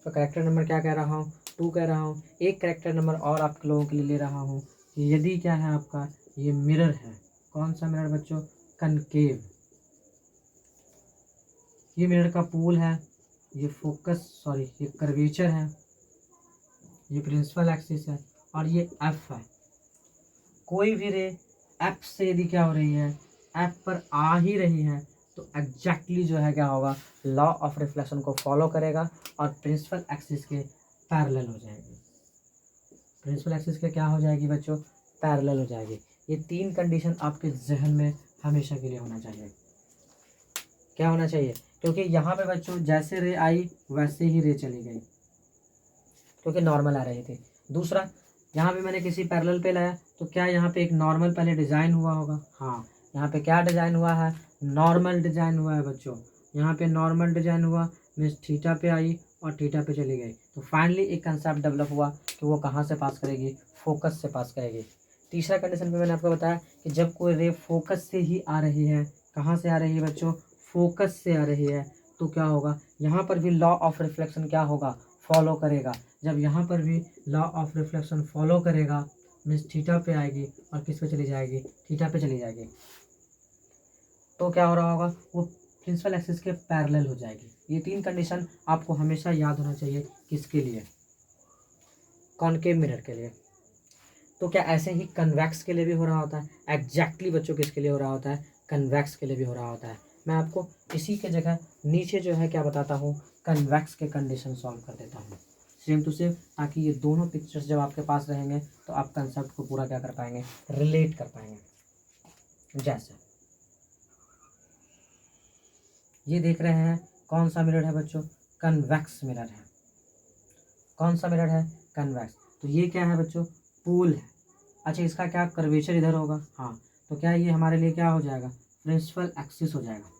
तो करेक्टर नंबर क्या कह रहा हूँ, 2 कह रहा हूँ। एक करेक्टर नंबर और आप लोगों के लिए ले रहा हूँ कि यदि क्या है आपका, ये मिरर है, कौन सा मिरर बच्चों, कनकेव। ये मिरर का पोल है, ये ये कर्वेचर है, ये प्रिंसिपल एक्सिस है और ये एफ है। कोई भी रे एफ से यदि क्या हो रही है, एफ पर आ ही रही है, तो एग्जैक्टली जो है क्या होगा, लॉ ऑफ रिफ्लेक्शन को फॉलो करेगा और प्रिंसिपल एक्सिस के पैरेलल हो जाएगी। प्रिंसिपल एक्सिस के क्या हो जाएगी बच्चों, पैरेलल हो जाएगी। ये 3 कंडीशन आपके जहन में हमेशा के लिए होना चाहिए। क्या होना चाहिए? क्योंकि यहाँ पे बच्चों जैसे रे आई वैसे ही रे चली गई, क्योंकि नॉर्मल आ रही थी। दूसरा, यहाँ पे मैंने किसी पैरेलल पे लाया तो क्या यहाँ पे एक नॉर्मल पहले डिज़ाइन हुआ होगा? हाँ, यहाँ पे क्या डिज़ाइन हुआ है? नॉर्मल डिज़ाइन हुआ है बच्चों। यहाँ पे नॉर्मल डिज़ाइन हुआ, मीन्स थीटा पे आई और थीटा पे चली गई। तो फाइनली एक कंसेप्ट डेवलप हुआ कि वो कहाँ से पास करेगी? फोकस से पास करेगी। तीसरा कंडीशन पे मैंने आपको बताया कि जब कोई रे फोकस से ही आ रही है, कहाँ से आ रही है बच्चों? फोकस से आ रही है, तो क्या होगा? यहाँ पर भी लॉ ऑफ रिफ्लेक्शन क्या होगा? फॉलो करेगा। जब यहाँ पर भी लॉ ऑफ रिफ्लेक्शन फॉलो करेगा, मीन्स थीटा पे आएगी और किस पे चली जाएगी? थीटा पे चली जाएगी। तो क्या हो रहा होगा? वो प्रिंसिपल एक्सिस के पैरेलल हो जाएगी। ये तीन कंडीशन आपको हमेशा याद होना चाहिए। किसके लिए? कॉनकेव मिरर के लिए। तो क्या ऐसे ही कन्वेक्स के लिए भी हो रहा होता है? एग्जैक्टली बच्चों किसके लिए हो रहा होता है? कन्वेक्स के लिए भी हो रहा होता है। मैं आपको इसी के जगह नीचे जो है क्या बताता हूँ? कन्वेक्स के कंडीशन सॉल्व कर देता हूँ सेम टू सेम, ताकि ये दोनों पिक्चर्स जब आपके पास रहेंगे तो आप कंसेप्ट को पूरा क्या कर पाएंगे? रिलेट कर पाएंगे। जैसे ये देख रहे हैं, कौन सा मिरर है बच्चों? कन्वेक्स मिरर है। कौन सा मिरर है? कन्वेक्स। तो ये क्या है बच्चों? पोल है। अच्छा, इसका क्या कर्वेचर इधर होगा? हाँ, तो क्या ये हमारे लिए क्या हो जाएगा? प्रिंसिपल एक्सिस हो जाएगा।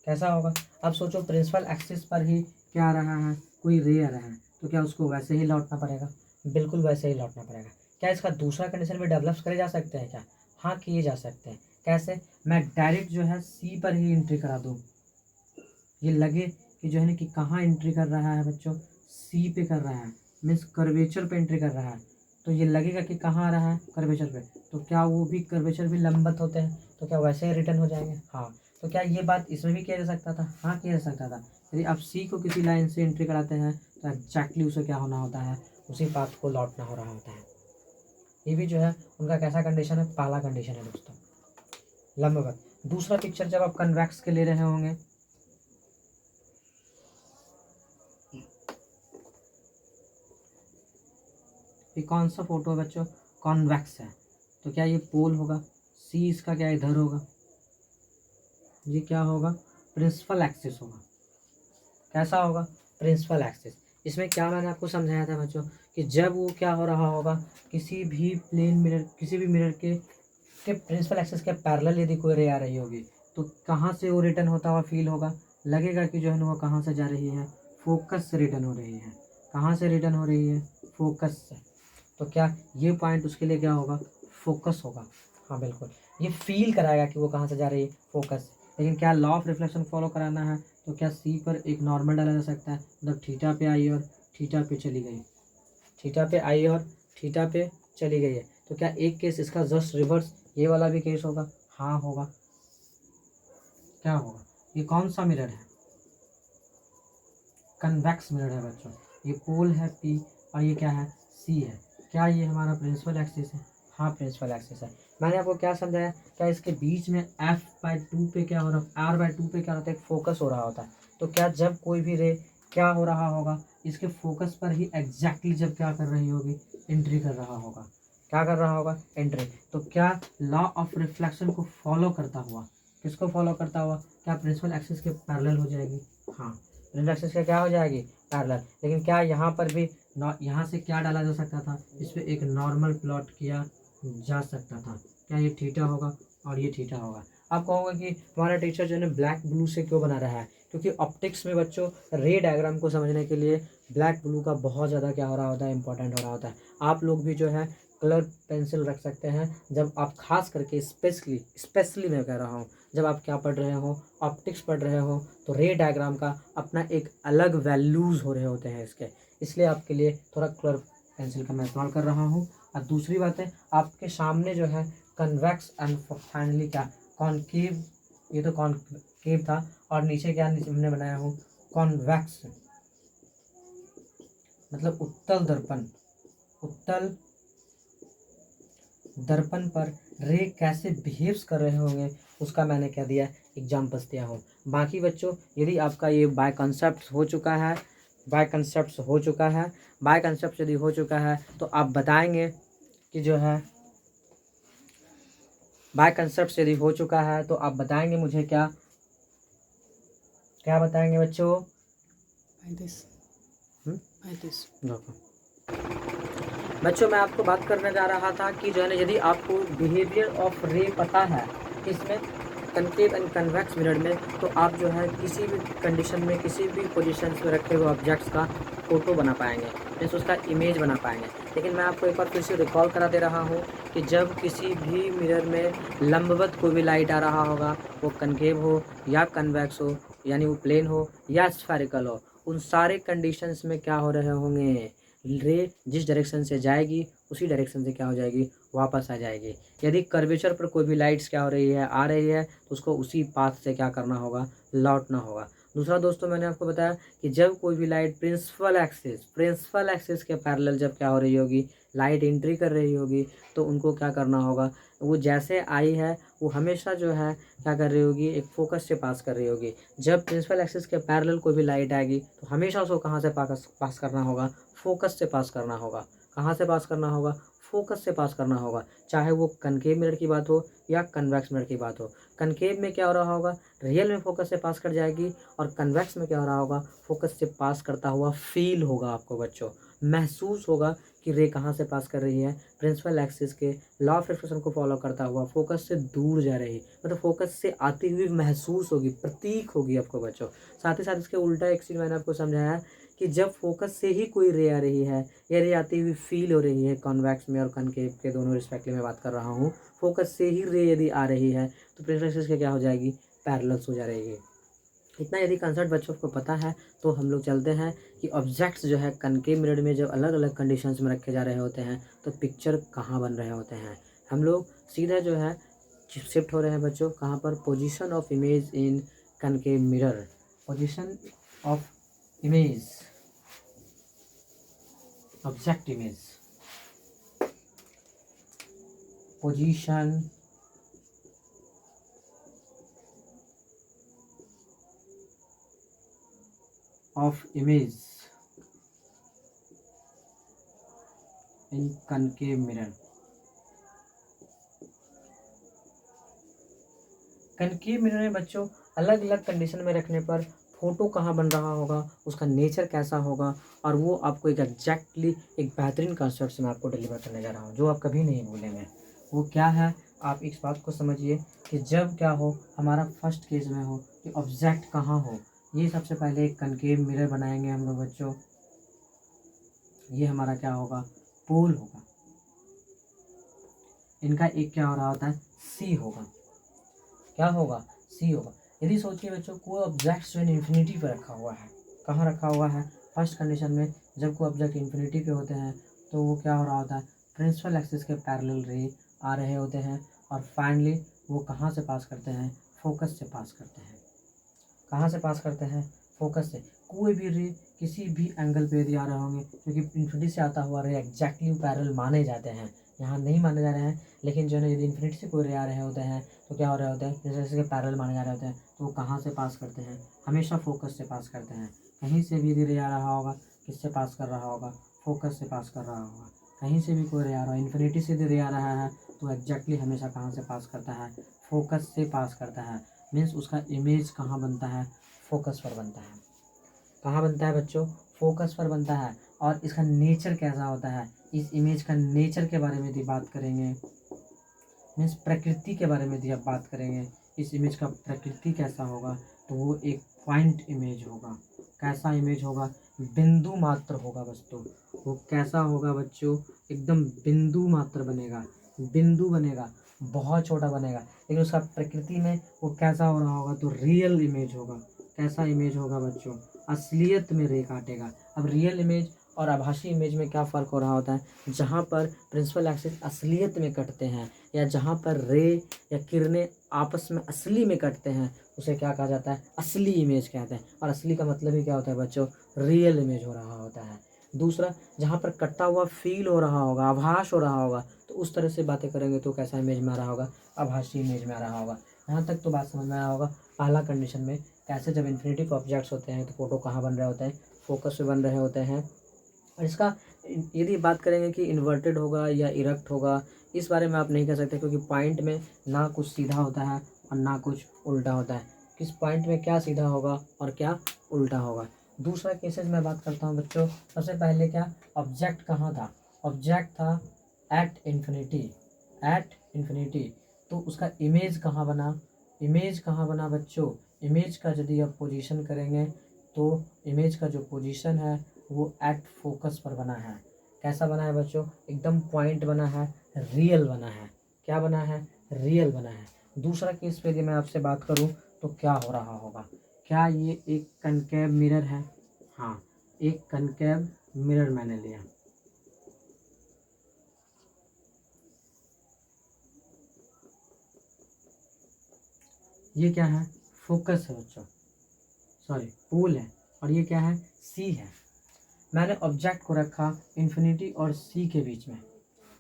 कैसा होगा? अब सोचो, प्रिंसिपल एक्सिस पर ही क्या आ रहा है? कोई रे आ रहा है, तो क्या उसको वैसे ही लौटना पड़ेगा? बिल्कुल वैसे ही लौटना पड़ेगा। क्या इसका दूसरा कंडीशन भी डेवलप करे जा सकते हैं क्या? हाँ, किए जा सकते हैं। कैसे? मैं डायरेक्ट जो है सी पर ही एंट्री करा दूँ, ये लगे कि जो है ना कि कहाँ एंट्री कर रहा है बच्चों? सी पे कर रहा है, मीन्स कर्वेचर पे एंट्री कर रहा है। तो ये लगेगा कि कहाँ आ रहा है? कर्वेचर पे। तो क्या वो भी कर्वेचर भी लंबवत होते हैं? तो क्या वैसे ही रिटर्न हो जाएंगे? हाँ। तो क्या ये बात इसमें भी किया जा सकता था? हाँ, किया जा सकता था। यदि आप सी को किसी लाइन से एंट्री कराते हैं तो एग्जैक्टली उसे क्या होना होता है? उसी पाथ को लौटना हो रहा होता है। ये भी जो है उनका कैसा कंडीशन है? पहला कंडीशन है दोस्तों, लंबवत। दूसरा पिक्चर जब आप कन्वेक्स के ले रहे होंगे, ये कौन सा फोटो है बच्चों? कॉन्वेक्स है। तो क्या ये पोल होगा? सी इसका क्या इधर होगा? ये क्या होगा? प्रिंसिपल एक्सिस होगा। कैसा होगा? Principal axis. इसमें क्या मैंने आपको समझाया था बच्चों कि जब वो क्या हो रहा होगा, किसी भी प्लेन मिरर, किसी भी मिरर के प्रिंसिपल एक्सिस के पैरेलल यदि कोई रे आ रही होगी, तो कहाँ से वो रिटर्न होता हुआ फील होगा? लगेगा कि जो है ना वो कहाँ से जा रही है? फोकस से रिटर्न हो रही है। कहाँ से रिटर्न हो रही है? फोकस से। तो क्या ये पॉइंट उसके लिए क्या होगा? फोकस होगा। हाँ बिल्कुल, ये फील कराएगा कि वो कहाँ से जा रही है? फोकस। लेकिन क्या लॉ ऑफ रिफ्लेक्शन फॉलो कराना है तो क्या सी पर एक नॉर्मल डाला जा सकता है? मतलब थीटा पे आई और थीटा पे चली गई, थीटा पे आई और थीटा पे चली गई है। तो क्या एक केस इसका जस्ट रिवर्स ये वाला भी केस होगा? हाँ होगा। क्या होगा? ये कौन सा मिरर है? कन्वेक्स मिरर है बच्चों। ये पोल है पी और ये क्या है? सी है। क्या ये हमारा प्रिंसिपल एक्सिस है? हाँ, प्रिंसिपल एक्सिस है। मैंने आपको क्या समझाया? क्या इसके बीच में f/2 पे क्या हो रहा है? r/2 पे क्या होता है? एक फोकस हो रहा होता है। तो क्या जब कोई भी रे क्या हो रहा होगा? इसके फोकस पर ही एग्जैक्टली जब क्या कर रही होगी? एंट्री कर रहा होगा। क्या कर रहा होगा? एंट्री। तो क्या लॉ ऑफ रिफ्लेक्शन को फॉलो करता हुआ, किसको फॉलो करता हुआ? क्या प्रिंसिपल एक्सिस के पैरेलल हो जाएगी? हाँ, प्रिंसिपल एक्सिस का क्या हो जाएगी? पैरेलल। लेकिन क्या यहाँ पर भी यहाँ से क्या डाला जा सकता था? इस पर एक नॉर्मल प्लॉट किया जा सकता था। क्या ये थीटा होगा और ये थीटा होगा? आप कहोगे कि हमारा टीचर जो है ना ब्लैक ब्लू से क्यों बना रहा है? क्योंकि ऑप्टिक्स में बच्चों रे डायग्राम को समझने के लिए ब्लैक ब्लू का बहुत ज़्यादा क्या हो रहा होता है? इंपॉर्टेंट हो रहा होता है। आप लोग भी जो है कलर पेंसिल रख सकते हैं जब आप खास करके स्पेशली मैं कह रहा हूँ, जब आप क्या पढ़ रहे हो? ऑप्टिक्स पढ़ रहे हो, तो रे डायग्राम का अपना एक अलग वैल्यूज़ हो रहे होते हैं इसके, इसलिए आपके लिए थोड़ा कलर पेंसिल का मैं इस्तेमाल कर रहा हूँ। और दूसरी बात है, आपके सामने जो है कन्वेक्स एंड फाइनली क्या? कॉनकेव। ये तो कॉनकेव था और नीचे क्या नीचे हमने बनाया हूँ? कॉन्वेक्स, मतलब उत्तल दर्पण। उत्तल दर्पण पर रे कैसे बिहेव्स कर रहे होंगे उसका मैंने क्या दिया? एग्जाम्पल्स दिया हूँ। बाकी बच्चों यदि आपका ये बाय कंसेप्ट हो चुका है, बाय कंसेप्ट यदि हो चुका है तो आप बताएंगे कि जो है बाय कंसेप्ट यदि हो चुका है तो आप बताएंगे मुझे क्या क्या बताएंगे बच्चों? 35 35 बच्चों मैं आपको बात करने जा रहा था कि जो है ना, यदि आपको बिहेवियर ऑफ रे पता है इसमें कनकेव एंड कन्वेक्स मिरर में, तो आप जो है किसी भी कंडीशन में किसी भी पोजीशन में रखे हुए ऑब्जेक्ट्स का फोटो बना पाएंगे, मीन्स उसका इमेज बना पाएंगे। लेकिन मैं आपको एक बार फिर से रिकॉल करा दे रहा हूँ कि जब किसी भी मिरर में लंबवत कोई भी लाइट आ रहा होगा, वो कनकेव हो या कन्वेक्स हो, यानी वो प्लेन हो या स्फेरिकल हो, उन सारे कंडीशंस में क्या हो रहे होंगे, रे जिस डायरेक्शन से जाएगी उसी डायरेक्शन से क्या हो जाएगी, वापस आ जाएगी। यदि कर्वेचर पर कोई भी लाइट्स क्या हो रही है, आ रही है, तो उसको उसी पाथ से क्या करना होगा, लौटना होगा। दूसरा दोस्तों मैंने आपको बताया कि जब कोई भी लाइट प्रिंसिपल एक्सिस के पैरेलल जब क्या हो रही होगी, लाइट एंट्री कर रही होगी, तो उनको क्या करना होगा, वो जैसे आई है वो हमेशा जो है क्या कर रही होगी, एक फोकस से पास कर रही होगी। जब प्रिंसिपल एक्सिस के पैरेलल कोई भी लाइट आएगी तो हमेशा उसको कहाँ से पास करना होगा, फोकस से पास करना होगा। कहाँ से पास करना होगा, फोकस से पास करना होगा। चाहे वो कनकेव मिरर की बात हो या कन्वेक्स मिरर की बात हो। कनकेव में क्या हो रहा होगा, रियल में फोकस से पास कर जाएगी, और कन्वेक्स में क्या हो रहा होगा, फोकस से पास करता हुआ फील होगा आपको बच्चों, महसूस होगा कि रे कहाँ से पास कर रही है, प्रिंसिपल एक्सिस के लॉ ऑफ रिफ्लेक्शन को फॉलो करता हुआ फोकस से दूर जा रही, मतलब फोकस से आती हुई महसूस होगी, प्रतीक होगी आपको बच्चों। साथ ही साथ इसके उल्टा एक चीज़ मैंने आपको समझाया कि जब फोकस से ही कोई रे आ रही है या रे आती हुई फील हो रही है, कॉन्वेक्स में और कनकेव के दोनों रिस्पेक्टली मैं बात कर रहा हूँ, फोकस से ही रे यदि आ रही है तो प्रिंसिपल एक्सिस के क्या हो जाएगी, पैरेलल्स हो जा रहेगी। इतना यदि कंसेप्ट बच्चों को पता है तो हम लोग चलते हैं कि ऑब्जेक्ट्स जो है कनकेव मिरर में जब अलग अलग कंडीशंस में रखे जा रहे होते हैं तो पिक्चर कहाँ बन रहे होते हैं। हम लोग सीधा जो है शिफ्ट हो रहे हैं बच्चों कहाँ पर, position of image in concave mirror. Position of image, object image, position of image in concave mirror। Concave mirror में बच्चों अलग अलग कंडीशन में रखने पर फोटो कहाँ बन रहा होगा, उसका नेचर कैसा होगा, और वो आपको एक एग्जैक्टली एक बेहतरीन कंसेप्ट से मैं आपको डिलीवर करने जा रहा हूँ जो आप कभी नहीं भूलेंगे। वो क्या है, आप इस बात को समझिए कि जब क्या हो, हमारा फर्स्ट केस में हो कि ऑब्जेक्ट कहाँ हो, ये सबसे पहले एक कनकेव मिरर बनाएंगे हम लोग बच्चों। ये हमारा क्या होगा, पोल होगा। इनका एक क्या हो रहा होता है, सी होगा। क्या होगा, सी होगा। यदि सोचिए बच्चों कोई ऑब्जेक्ट जो है इन्फिनिटी पे रखा हुआ है, कहाँ रखा हुआ है, फर्स्ट कंडीशन में जब कोई ऑब्जेक्ट इन्फिनिटी पे होते हैं तो वो क्या हो रहा होता है, प्रिंसिपल एक्सिस के पैरेलल रे आ रहे होते हैं, और फाइनली वो कहाँ से पास करते हैं, फोकस से पास करते हैं। कहाँ से पास करते हैं, फोकस से। कोई भी रे किसी भी एंगल पे यदि आ रहे होंगे, क्योंकि इन्फिनिटी से आता हुआ रे एग्जैक्टली पैरेलल माने जाते हैं, यहाँ नहीं माने जा रहे हैं, लेकिन जो है यदि इन्फिनिटी से कोई रे आ रहे होते हैं तो क्या हो रहे होते हैं, जैसे इसके पैरेलल माने जा रहे होते हैं, तो वो कहाँ से पास करते हैं, हमेशा फोकस से पास करते हैं। कहीं से भी यदि रे आ रहा होगा, किससे पास कर रहा होगा, फोकस से पास कर रहा होगा। कहीं से भी कोई रे आ रहा है, इन्फिनिटी से यदि रे आ रहा है तो एग्जैक्टली हमेशा कहाँ से पास करता है, फोकस से पास करता है। मीन्स उसका इमेज कहाँ बनता है, फोकस पर बनता है। कहाँ बनता है बच्चों, फोकस पर बनता है। और इसका नेचर कैसा होता है, इस इमेज का नेचर के बारे में यदि बात करेंगे, मीन्स प्रकृति के बारे में यदि आप बात करेंगे, इस इमेज का प्रकृति कैसा होगा, तो वो एक पॉइंट इमेज होगा। कैसा इमेज होगा, बिंदु मात्र होगा वस्तु। वो कैसा होगा बच्चों, एकदम बिंदु मात्र बनेगा, बिंदु बनेगा, बहुत छोटा बनेगा, लेकिन उसका प्रकृति में वो कैसा हो रहा होगा, तो रियल इमेज होगा। कैसा इमेज होगा बच्चों, असलियत में रे काटेगा। अब रियल इमेज और आभासी इमेज में क्या फ़र्क हो रहा होता है, जहाँ पर प्रिंसिपल एक्सिस असलियत में कटते हैं या जहाँ पर रे या किरणें आपस में असली में कटते हैं, उसे क्या कहा जाता है, असली इमेज कहते हैं। और असली का मतलब ही क्या होता है बच्चों, रियल इमेज हो रहा होता है। दूसरा, जहाँ पर कटता हुआ फील हो रहा होगा, आभास हो रहा होगा, तो उस तरह से बातें करेंगे तो कैसा इमेज में आ रहा होगा, आभासी इमेज में आ रहा होगा। यहाँ तक तो बात समझ में आया होगा। पहला कंडीशन में कैसे जब इन्फिनिटी के ऑब्जेक्ट्स होते हैं तो फोटो कहाँ बन रहे होते हैं, फोकस पे बन रहे होते हैं। और इसका यदि बात करेंगे कि इन्वर्टेड होगा या इरेक्ट होगा इस बारे में आप नहीं कह सकते, क्योंकि पॉइंट में ना कुछ सीधा होता है और ना कुछ उल्टा होता है। किस पॉइंट में क्या सीधा होगा और क्या उल्टा होगा। दूसरा केसेस में बात करता हूँ बच्चों। सबसे पहले क्या, ऑब्जेक्ट कहाँ था, ऑब्जेक्ट था एट इन्फिनिटी, एट इन्फिनिटी। तो उसका इमेज कहाँ बना, इमेज कहाँ बना बच्चों, इमेज का यदि आप पोजीशन करेंगे तो इमेज का जो पोजीशन है वो एट फोकस पर बना है। कैसा बना है बच्चों, एकदम पॉइंट बना है, रियल बना है। क्या बना है, रियल बना है। दूसरा केस पे यदि मैं आपसे बात करूं तो क्या हो रहा होगा, क्या ये एक कनकेव मिरर है, हाँ एक कनकेव मिरर मैंने लिया। ये क्या है, फोकस है बच्चों, सॉरी पोल है, और ये क्या है, सी है। मैंने ऑब्जेक्ट को रखा इन्फिनिटी और सी के बीच में,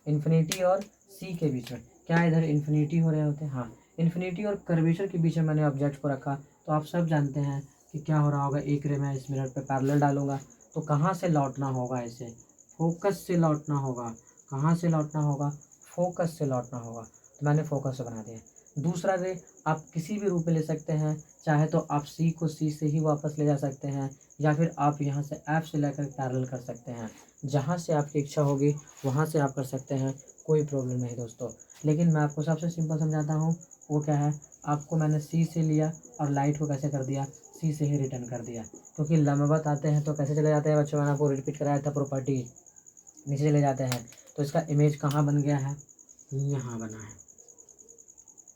इन्फिनिटी और सी के बीच में। क्या इधर इन्फिनिटी हो रहे होते हैं, हाँ इन्फिनिटी और कर्वेचर के बीच में मैंने ऑब्जेक्ट को रखा। तो आप सब जानते हैं कि क्या हो रहा होगा, एक रे मैं इस मिरर पे पैरेलल डालूंगा तो कहाँ से लौटना होगा, इसे फोकस से लौटना होगा। कहाँ से लौटना होगा, फोकस से लौटना होगा। तो मैंने फोकस से बना दिया। दूसरा रे आप किसी भी रूप में ले सकते हैं, चाहे तो आप सी को सी से ही वापस ले जा सकते हैं, या फिर आप यहाँ से एफ से लेकर पैरेलल कर सकते हैं। जहाँ से आपकी इच्छा होगी वहाँ से आप कर सकते हैं, कोई प्रॉब्लम नहीं दोस्तों। लेकिन मैं आपको सबसे सिंपल समझाता हूँ, वो क्या है, आपको मैंने सी से लिया और लाइट को कैसे कर दिया, सी से ही रिटर्न कर दिया। क्योंकि लंबवत आते हैं तो कैसे चले जाते हैं बच्चों, मैंने आपको रिपीट कराया था प्रॉपर्टी, नीचे चले जाते हैं। तो इसका इमेज कहाँ बन गया है, यहाँ बना है।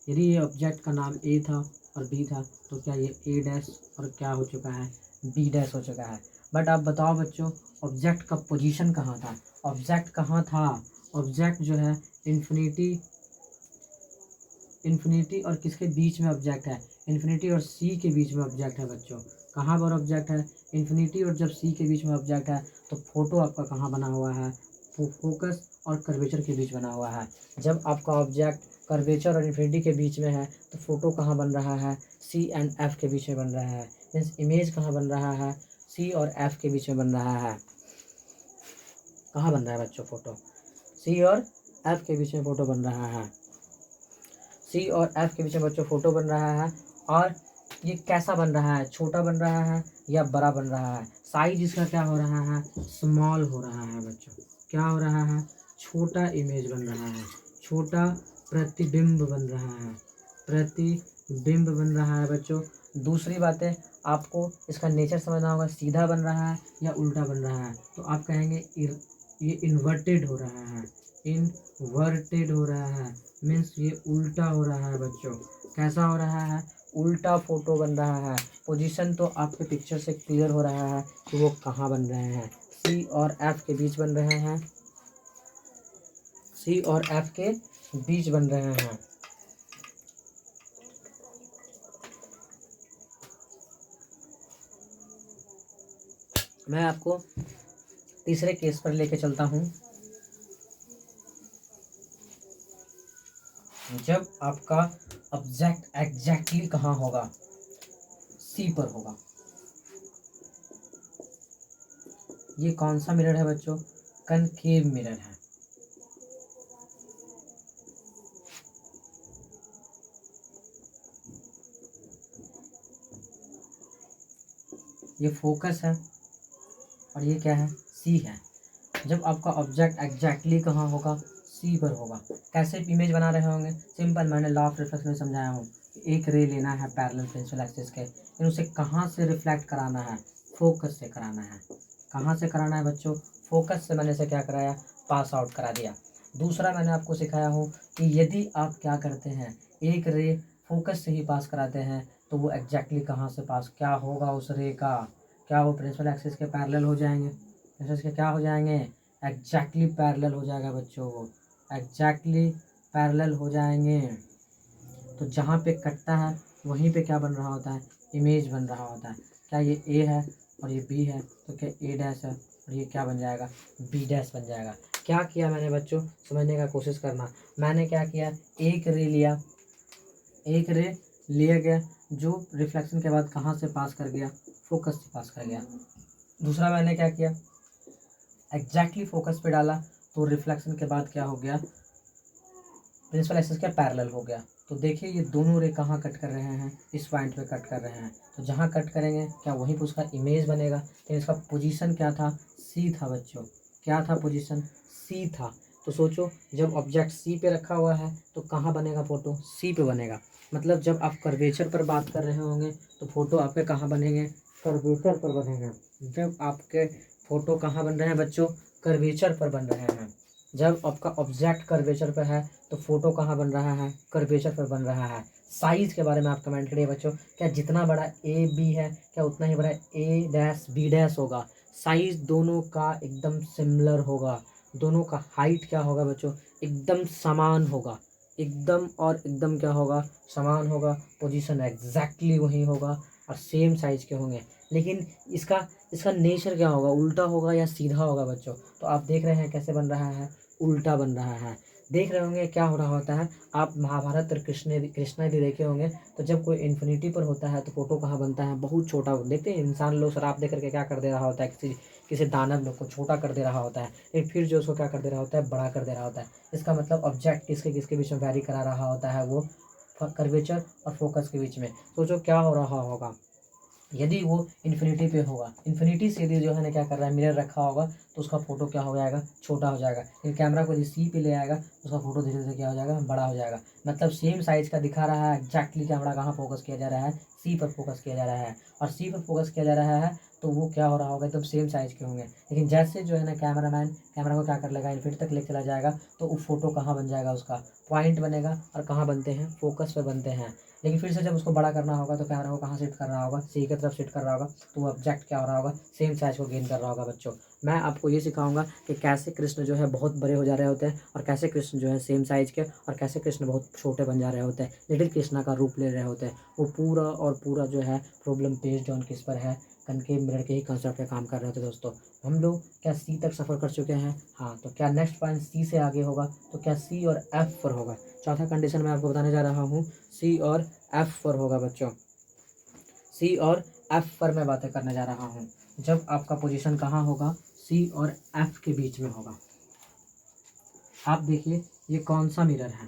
यदि ये ऑब्जेक्ट का नाम ए था और बी था तो क्या ये ए डैश और क्या हो चुका है, बी डैश हो चुका है। बट आप बताओ बच्चों, ऑब्जेक्ट का पोजीशन कहाँ था, ऑब्जेक्ट कहाँ था, ऑब्जेक्ट जो है इन्फिनिटी, इन्फिनिटी और किसके बीच में ऑब्जेक्ट है, इन्फिनिटी और सी के बीच में ऑब्जेक्ट है बच्चों। कहाँ पर ऑब्जेक्ट है, इन्फिनिटी और जब सी के बीच में ऑब्जेक्ट है तो फोटो आपका कहाँ बना हुआ है, फोकस और कर्वेचर के बीच बना हुआ है। जब आपका ऑब्जेक्ट कर्वेचर और इन्फिनिटी के बीच में है तो फोटो कहाँ बन रहा है, सी एंड एफ के बीच में बन रहा है। मीन्स इमेज कहाँ बन रहा है, सी और एफ के बीच में बन रहा है। कहाँ बन रहा है बच्चों, फोटो सी और एफ के बीच में फोटो बन रहा है, सी और एफ के बीच में बच्चों फोटो बन रहा है। और ये कैसा बन रहा है, छोटा बन रहा है या बड़ा बन रहा है, साइज इसका क्या हो रहा है, स्मॉल हो रहा है बच्चों। क्या हो रहा है, छोटा इमेज बन रहा है, छोटा प्रतिबिंब बन रहा है, प्रतिबिंब बन रहा है बच्चों। दूसरी बात है, आपको इसका नेचर समझना होगा, सीधा बन रहा है या उल्टा बन रहा है। तो आप कहेंगे ये इन्वर्टेड हो रहा है, इन्वर्टेड हो रहा है, मीन्स ये उल्टा हो रहा है बच्चों। कैसा हो रहा है, उल्टा फोटो बन रहा है। पोजीशन तो आपके पिक्चर से क्लियर हो रहा है कि वो कहाँ बन रहे हैं, सी और एफ के बीच बन रहे हैं, सी और एफ के बीच बन रहे हैं। मैं आपको तीसरे केस पर लेके चलता हूँ। जब आपका ऑब्जेक्ट एग्जैक्टली कहाँ होगा, सी पर होगा। ये कौन सा मिरर है बच्चों, कनकेव मिरर है। ये फोकस है और ये क्या है, सी है। जब आपका ऑब्जेक्ट एग्जैक्टली कहाँ होगा, सी पर होगा। कैसे इमेज बना रहे होंगे, सिंपल, मैंने लॉ ऑफ रिफ्लेक्शन में समझाया हूँ। एक रे लेना है पैरेलल प्रिंसिपल एक्सिस के, फिर उसे कहाँ से रिफ्लेक्ट कराना है, फोकस से कराना है। कहाँ से कराना है बच्चों, फोकस से। मैंने इसे क्या कराया, पास आउट करा दिया। दूसरा मैंने आपको सिखाया हूँ कि यदि आप क्या करते हैं, एक रे फोकस से ही पास कराते हैं तो वो एग्जैक्टली कहाँ से पास, क्या होगा उस रे का, क्या वो प्रिंसिपल एक्सिस के पैरेलल हो जाएंगे, प्रिंसिपल के क्या हो जाएंगे, एग्जैक्टली पैरेलल हो जाएगा बच्चों, वो एग्जैक्टली पैरेलल हो जाएंगे। तो जहाँ पे कटता है वहीं पे क्या बन रहा होता है, इमेज बन रहा होता है। क्या ये ए है और ये बी है तो क्या ए डैश है और ये क्या बन जाएगा, बी डैश बन जाएगा। क्या किया मैंने बच्चों, समझने का कोशिश करना। मैंने क्या किया, एक रे लिया, एक रे लिया गया जो रिफ्लेक्शन के बाद कहाँ से पास कर गया, फोकस से पास कर गया। दूसरा मैंने क्या किया, एग्जैक्टली फोकस पे डाला तो रिफ्लेक्शन के बाद क्या हो गया, प्रिंसिपल एक्सिस क्या पैरेलल हो गया। तो देखिए ये दोनों रे कहाँ कट कर रहे हैं, इस पॉइंट पे कट कर रहे हैं। तो जहाँ कट करेंगे क्या वहीं पे उसका इमेज बनेगा। तो इसका पोजीशन क्या था, सी था बच्चों। क्या था पोजीशन, सी था। तो सोचो जब ऑब्जेक्ट सी पे रखा हुआ है तो कहाँ बनेगा फोटो, सी पे बनेगा। मतलब जब आप कर्वेचर पर बात कर रहे होंगे तो फोटो आपके कहाँ बनेंगे, कर्वेचर पर बनेंगे। जब आपके फोटो कहाँ बन रहे हैं बच्चों, कर्वेचर पर बन रहे हैं। जब आपका ऑब्जेक्ट कर्वेचर पर है तो फोटो कहाँ बन रहा है, कर्वेचर पर बन रहा है। साइज के बारे में आप कमेंट करिए बच्चों, क्या जितना बड़ा ए बी है क्या उतना ही बड़ा ए डैश बी डैश होगा। साइज दोनों का एकदम सिमिलर होगा, दोनों का हाइट क्या होगा बच्चों, एकदम समान होगा। एकदम और एकदम क्या होगा, समान होगा। पोजीशन एग्जैक्टली वही होगा और सेम साइज के होंगे। लेकिन इसका इसका नेचर क्या होगा, उल्टा होगा या सीधा होगा बच्चों। तो आप देख रहे हैं कैसे बन रहा है, उल्टा बन रहा है। देख रहे होंगे क्या हो रहा होता है, आप महाभारत और कृष्णा भी देखे होंगे। तो जब कोई इन्फिनिटी पर होता है तो फोटो कहाँ बनता है, बहुत छोटा। देखते हैं इंसान लोग शराब दे करके क्या कर दे रहा होता है, किसी किसी दानव लोग को छोटा कर दे रहा होता है, लेकिन फिर जो उसको क्या कर दे रहा होता है, बड़ा कर दे रहा होता है। इसका मतलब ऑब्जेक्ट किसके किसके बीच में वैरी करा रहा होता है, वो कर्वेचर और फोकस के बीच में। सोचो क्या हो रहा होगा यदि वो इन्फिनिटी पे होगा, इन्फिनिटी से यदि जो है ना क्या कर रहा है, मिरर रखा होगा तो उसका फोटो क्या हो जाएगा, छोटा हो जाएगा। लेकिन कैमरा को यदि सी पे ले आएगा तो उसका फोटो धीरे धीरे क्या हो जाएगा, बड़ा हो जाएगा। मतलब सेम साइज का दिखा रहा है, एग्जैक्टली कैमरा कहाँ फोकस किया जा रहा है, सी पर फोकस किया जा रहा है। और सी पर फोकस किया जा रहा है तो वो क्या हो रहा होगा, एकदम सेम साइज के होंगे। लेकिन जैसे जो है ना कैमरामैन कैमरा को क्या कर लेगा, इन्फिनिटी तक ले चला जाएगा तो वो फोटो कहाँ बन जाएगा, उसका पॉइंट बनेगा। और कहाँ बनते हैं, फोकस पे बनते हैं। लेकिन फिर से जब उसको बड़ा करना होगा तो कैमरा को कहाँ शिफ्ट कर रहा होगा, सी की तरफ शिफ्ट कर रहा होगा। तो वो ऑब्जेक्ट क्या हो रहा होगा, सेम साइज को गेन कर रहा होगा बच्चों। मैं आपको ये सिखाऊंगा कि कैसे कृष्ण जो है बहुत बड़े हो जा रहे होते हैं और कैसे कृष्ण जो है सेम साइज के, और कैसे कृष्ण बहुत छोटे बन जा रहे होते हैं, लिटिल कृष्णा का रूप ले रहे होते हैं। वो पूरा और पूरा जो है प्रॉब्लम बेस्ड ऑन किस पर है, कनकेव मिरर के ही कंसेप्ट पे काम कर रहे होते हैं दोस्तों। हम लोग क्या सी तक सफ़र कर चुके हैं, हाँ। तो क्या नेक्स्ट पॉइंट सी से आगे होगा, तो क्या सी और एफ पर होगा। चौथा कंडीशन मैं आपको बताने जा रहा हूँ, सी और एफ पर होगा बच्चों। सी और एफ पर मैं बातें करने जा रहा हूँ। जब आपका पोजीशन कहाँ होगा, सी और एफ के बीच में होगा। आप देखिए ये कौन सा मिरर है,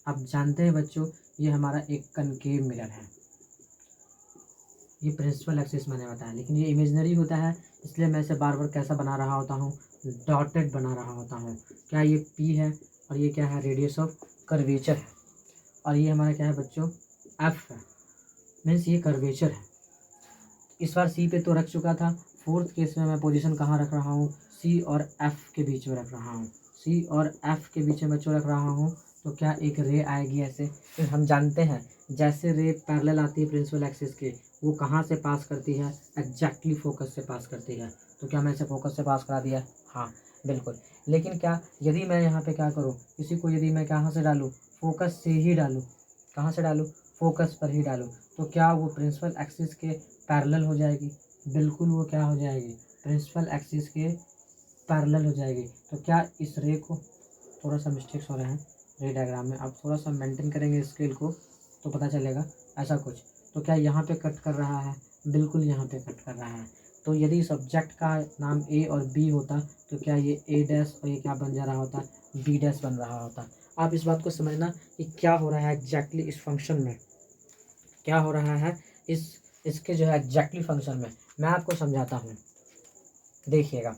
आप जानते हैं बच्चों ये हमारा एक कनकेव मिरर है। ये प्रिंसिपल एक्सिस मैंने बताया, लेकिन ये इमेजनरी होता है, इसलिए मैं इसे बार बार कैसा बना रहा होता हूँ, डॉटेड बना रहा होता हूँ। क्या ये पी है और ये क्या है, रेडियस ऑफ कर्वेचर है। और ये हमारा क्या है बच्चों, एफ है, मीन्स ये कर्वेचर है। इस बार सी पे तो रख चुका था, फोर्थ केस में मैं पोजीशन कहाँ रख रहा हूँ, सी और एफ के बीच में रख रहा हूँ। सी और एफ के बीच में बच्चों रख रहा हूँ। तो क्या एक रे आएगी ऐसे, फिर हम जानते हैं जैसे रे पैरेलल आती है प्रिंसिपल एक्सिस के, वो कहाँ से पास करती है, एग्जैक्टली फोकस से पास करती है। तो क्या मैं इसे फोकस से पास करा दिया, हाँ बिल्कुल। लेकिन क्या यदि मैं यहाँ पे क्या करूँ, किसी को यदि मैं कहाँ से डालूँ, फोकस से ही डालूँ, कहाँ से डालूँ, फोकस पर ही डालूँ, तो क्या वो प्रिंसिपल एक्सिस के पैरेलल हो जाएगी, बिल्कुल वो क्या हो जाएगी, प्रिंसिपल एक्सिस के पैरेलल हो जाएगी। तो क्या इस रे को, थोड़ा सा मिस्टेक्स हो रहे हैं रे डायग्राम में, आप थोड़ा सा मेंटेन करेंगे स्केल को तो पता चलेगा ऐसा कुछ। तो क्या यहाँ पे कट कर रहा है, बिल्कुल यहाँ पे कट कर रहा है। तो यदि सब्जेक्ट का नाम ए और बी होता तो क्या ये ए डैश और ये क्या बन जा रहा होता, बी डैश बन रहा होता। आप इस बात को समझना कि क्या हो रहा है एग्जैक्टली इस फंक्शन में, क्या हो रहा है इसके जो है एग्जैक्टली फंक्शन में। मैं आपको समझाता हूँ, देखिएगा।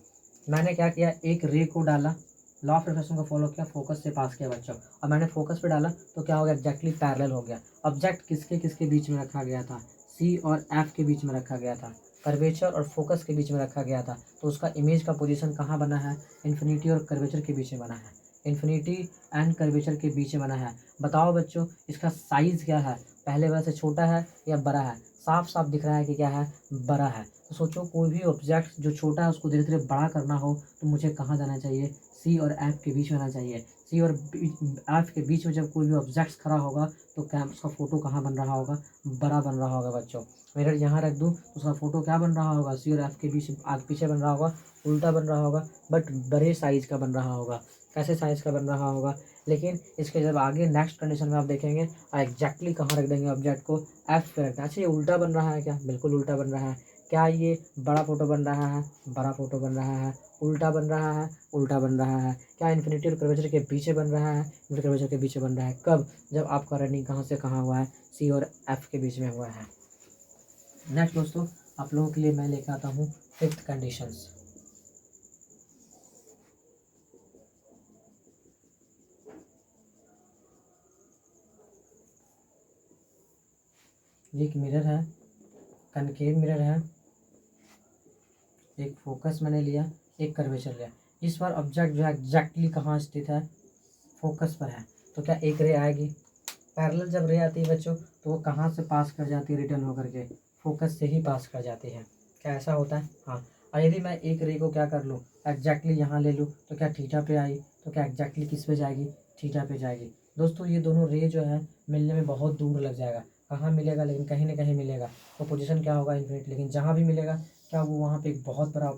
मैंने क्या किया, एक रे को डाला, लॉ ऑफ रिफ्लेक्शन को फॉलो किया, फोकस से पास किया बच्चों, और मैंने फोकस पे डाला तो क्या हो गया, एग्जैक्टली पैरेलल हो गया। ऑब्जेक्ट किसके किसके बीच में रखा गया था, सी और एफ के बीच में रखा गया था, कर्वेचर और फोकस के बीच में रखा गया था। तो उसका इमेज का पोजीशन कहाँ बना है, इन्फिनिटी और कर्वेचर के बीच में बना है, इन्फिनिटी एंड कर्वेचर के बीच में बना है। बताओ बच्चों इसका साइज़ क्या है, पहले वाले से छोटा है या बड़ा है, साफ साफ दिख रहा है कि क्या है, बड़ा है। तो सोचो कोई भी ऑब्जेक्ट जो छोटा है उसको धीरे धीरे बड़ा करना हो तो मुझे कहाँ जाना चाहिए, सी और एफ के बीच में आना चाहिए। सी और एफ के बीच में जब कोई भी ऑब्जेक्ट खड़ा होगा तो क्या उसका फोटो कहाँ बन रहा होगा, बड़ा बन रहा होगा बच्चों। मिरर यहाँ रख दूँ तो उसका फोटो क्या बन रहा होगा, सी और एफ के बीच आगे पीछे बन रहा होगा, उल्टा बन रहा होगा, बट बड़े साइज का बन रहा होगा। कैसे साइज का बन रहा होगा, लेकिन इसके जब आगे नेक्स्ट कंडीशन में आप देखेंगे और एग्जैक्टली कहाँ रख देंगे ऑब्जेक्ट को, एफ पे रखना। अच्छा ये उल्टा बन रहा है क्या, बिल्कुल उल्टा बन रहा है। क्या ये बड़ा फोटो बन रहा है, बड़ा फोटो बन रहा है, उल्टा बन रहा है, उल्टा बन रहा है। क्या इन्फिनिटी और कर्वेचर के पीछे बन रहा है, इन्फिनिटी कर्वेचर के पीछे बन रहा है। कब? जब आपका रनिंग कहाँ से कहाँ हुआ है, सी और एफ के बीच में हुआ है। नेक्स्ट दोस्तों आप लोगों के लिए मैं लेकर आता हूँ फिफ्थ कंडीशंस। एक मिरर है, कनकेव मिरर है, एक फोकस मैंने लिया, एक कर्वेचर लिया। इस बार ऑब्जेक्ट जो एग्जैक्टली कहाँ स्थित है, फोकस पर है। तो क्या एक रे आएगी? पैरेलल जब रे आती है बच्चों तो वो कहाँ से पास कर जाती है, रिटर्न होकर के फोकस से ही पास कर जाती है। क्या ऐसा होता है? हाँ। और यदि मैं एक रे को क्या कर लूँ, एग्जैक्टली यहाँ ले लूँ तो क्या थीटा पे आई, तो क्या एग्जैक्टली किस पे जाएगी, थीटा पे जाएगी। दोस्तों ये दोनों रे जो है मिलने में बहुत दूर लग जाएगा, कहाँ मिलेगा, लेकिन कहीं ना कहीं मिलेगा। तो पोजीशन क्या होगा, इन्फिनिट। लेकिन जहाँ भी मिलेगा क्या वो वहाँ पे एक बहुत बड़ा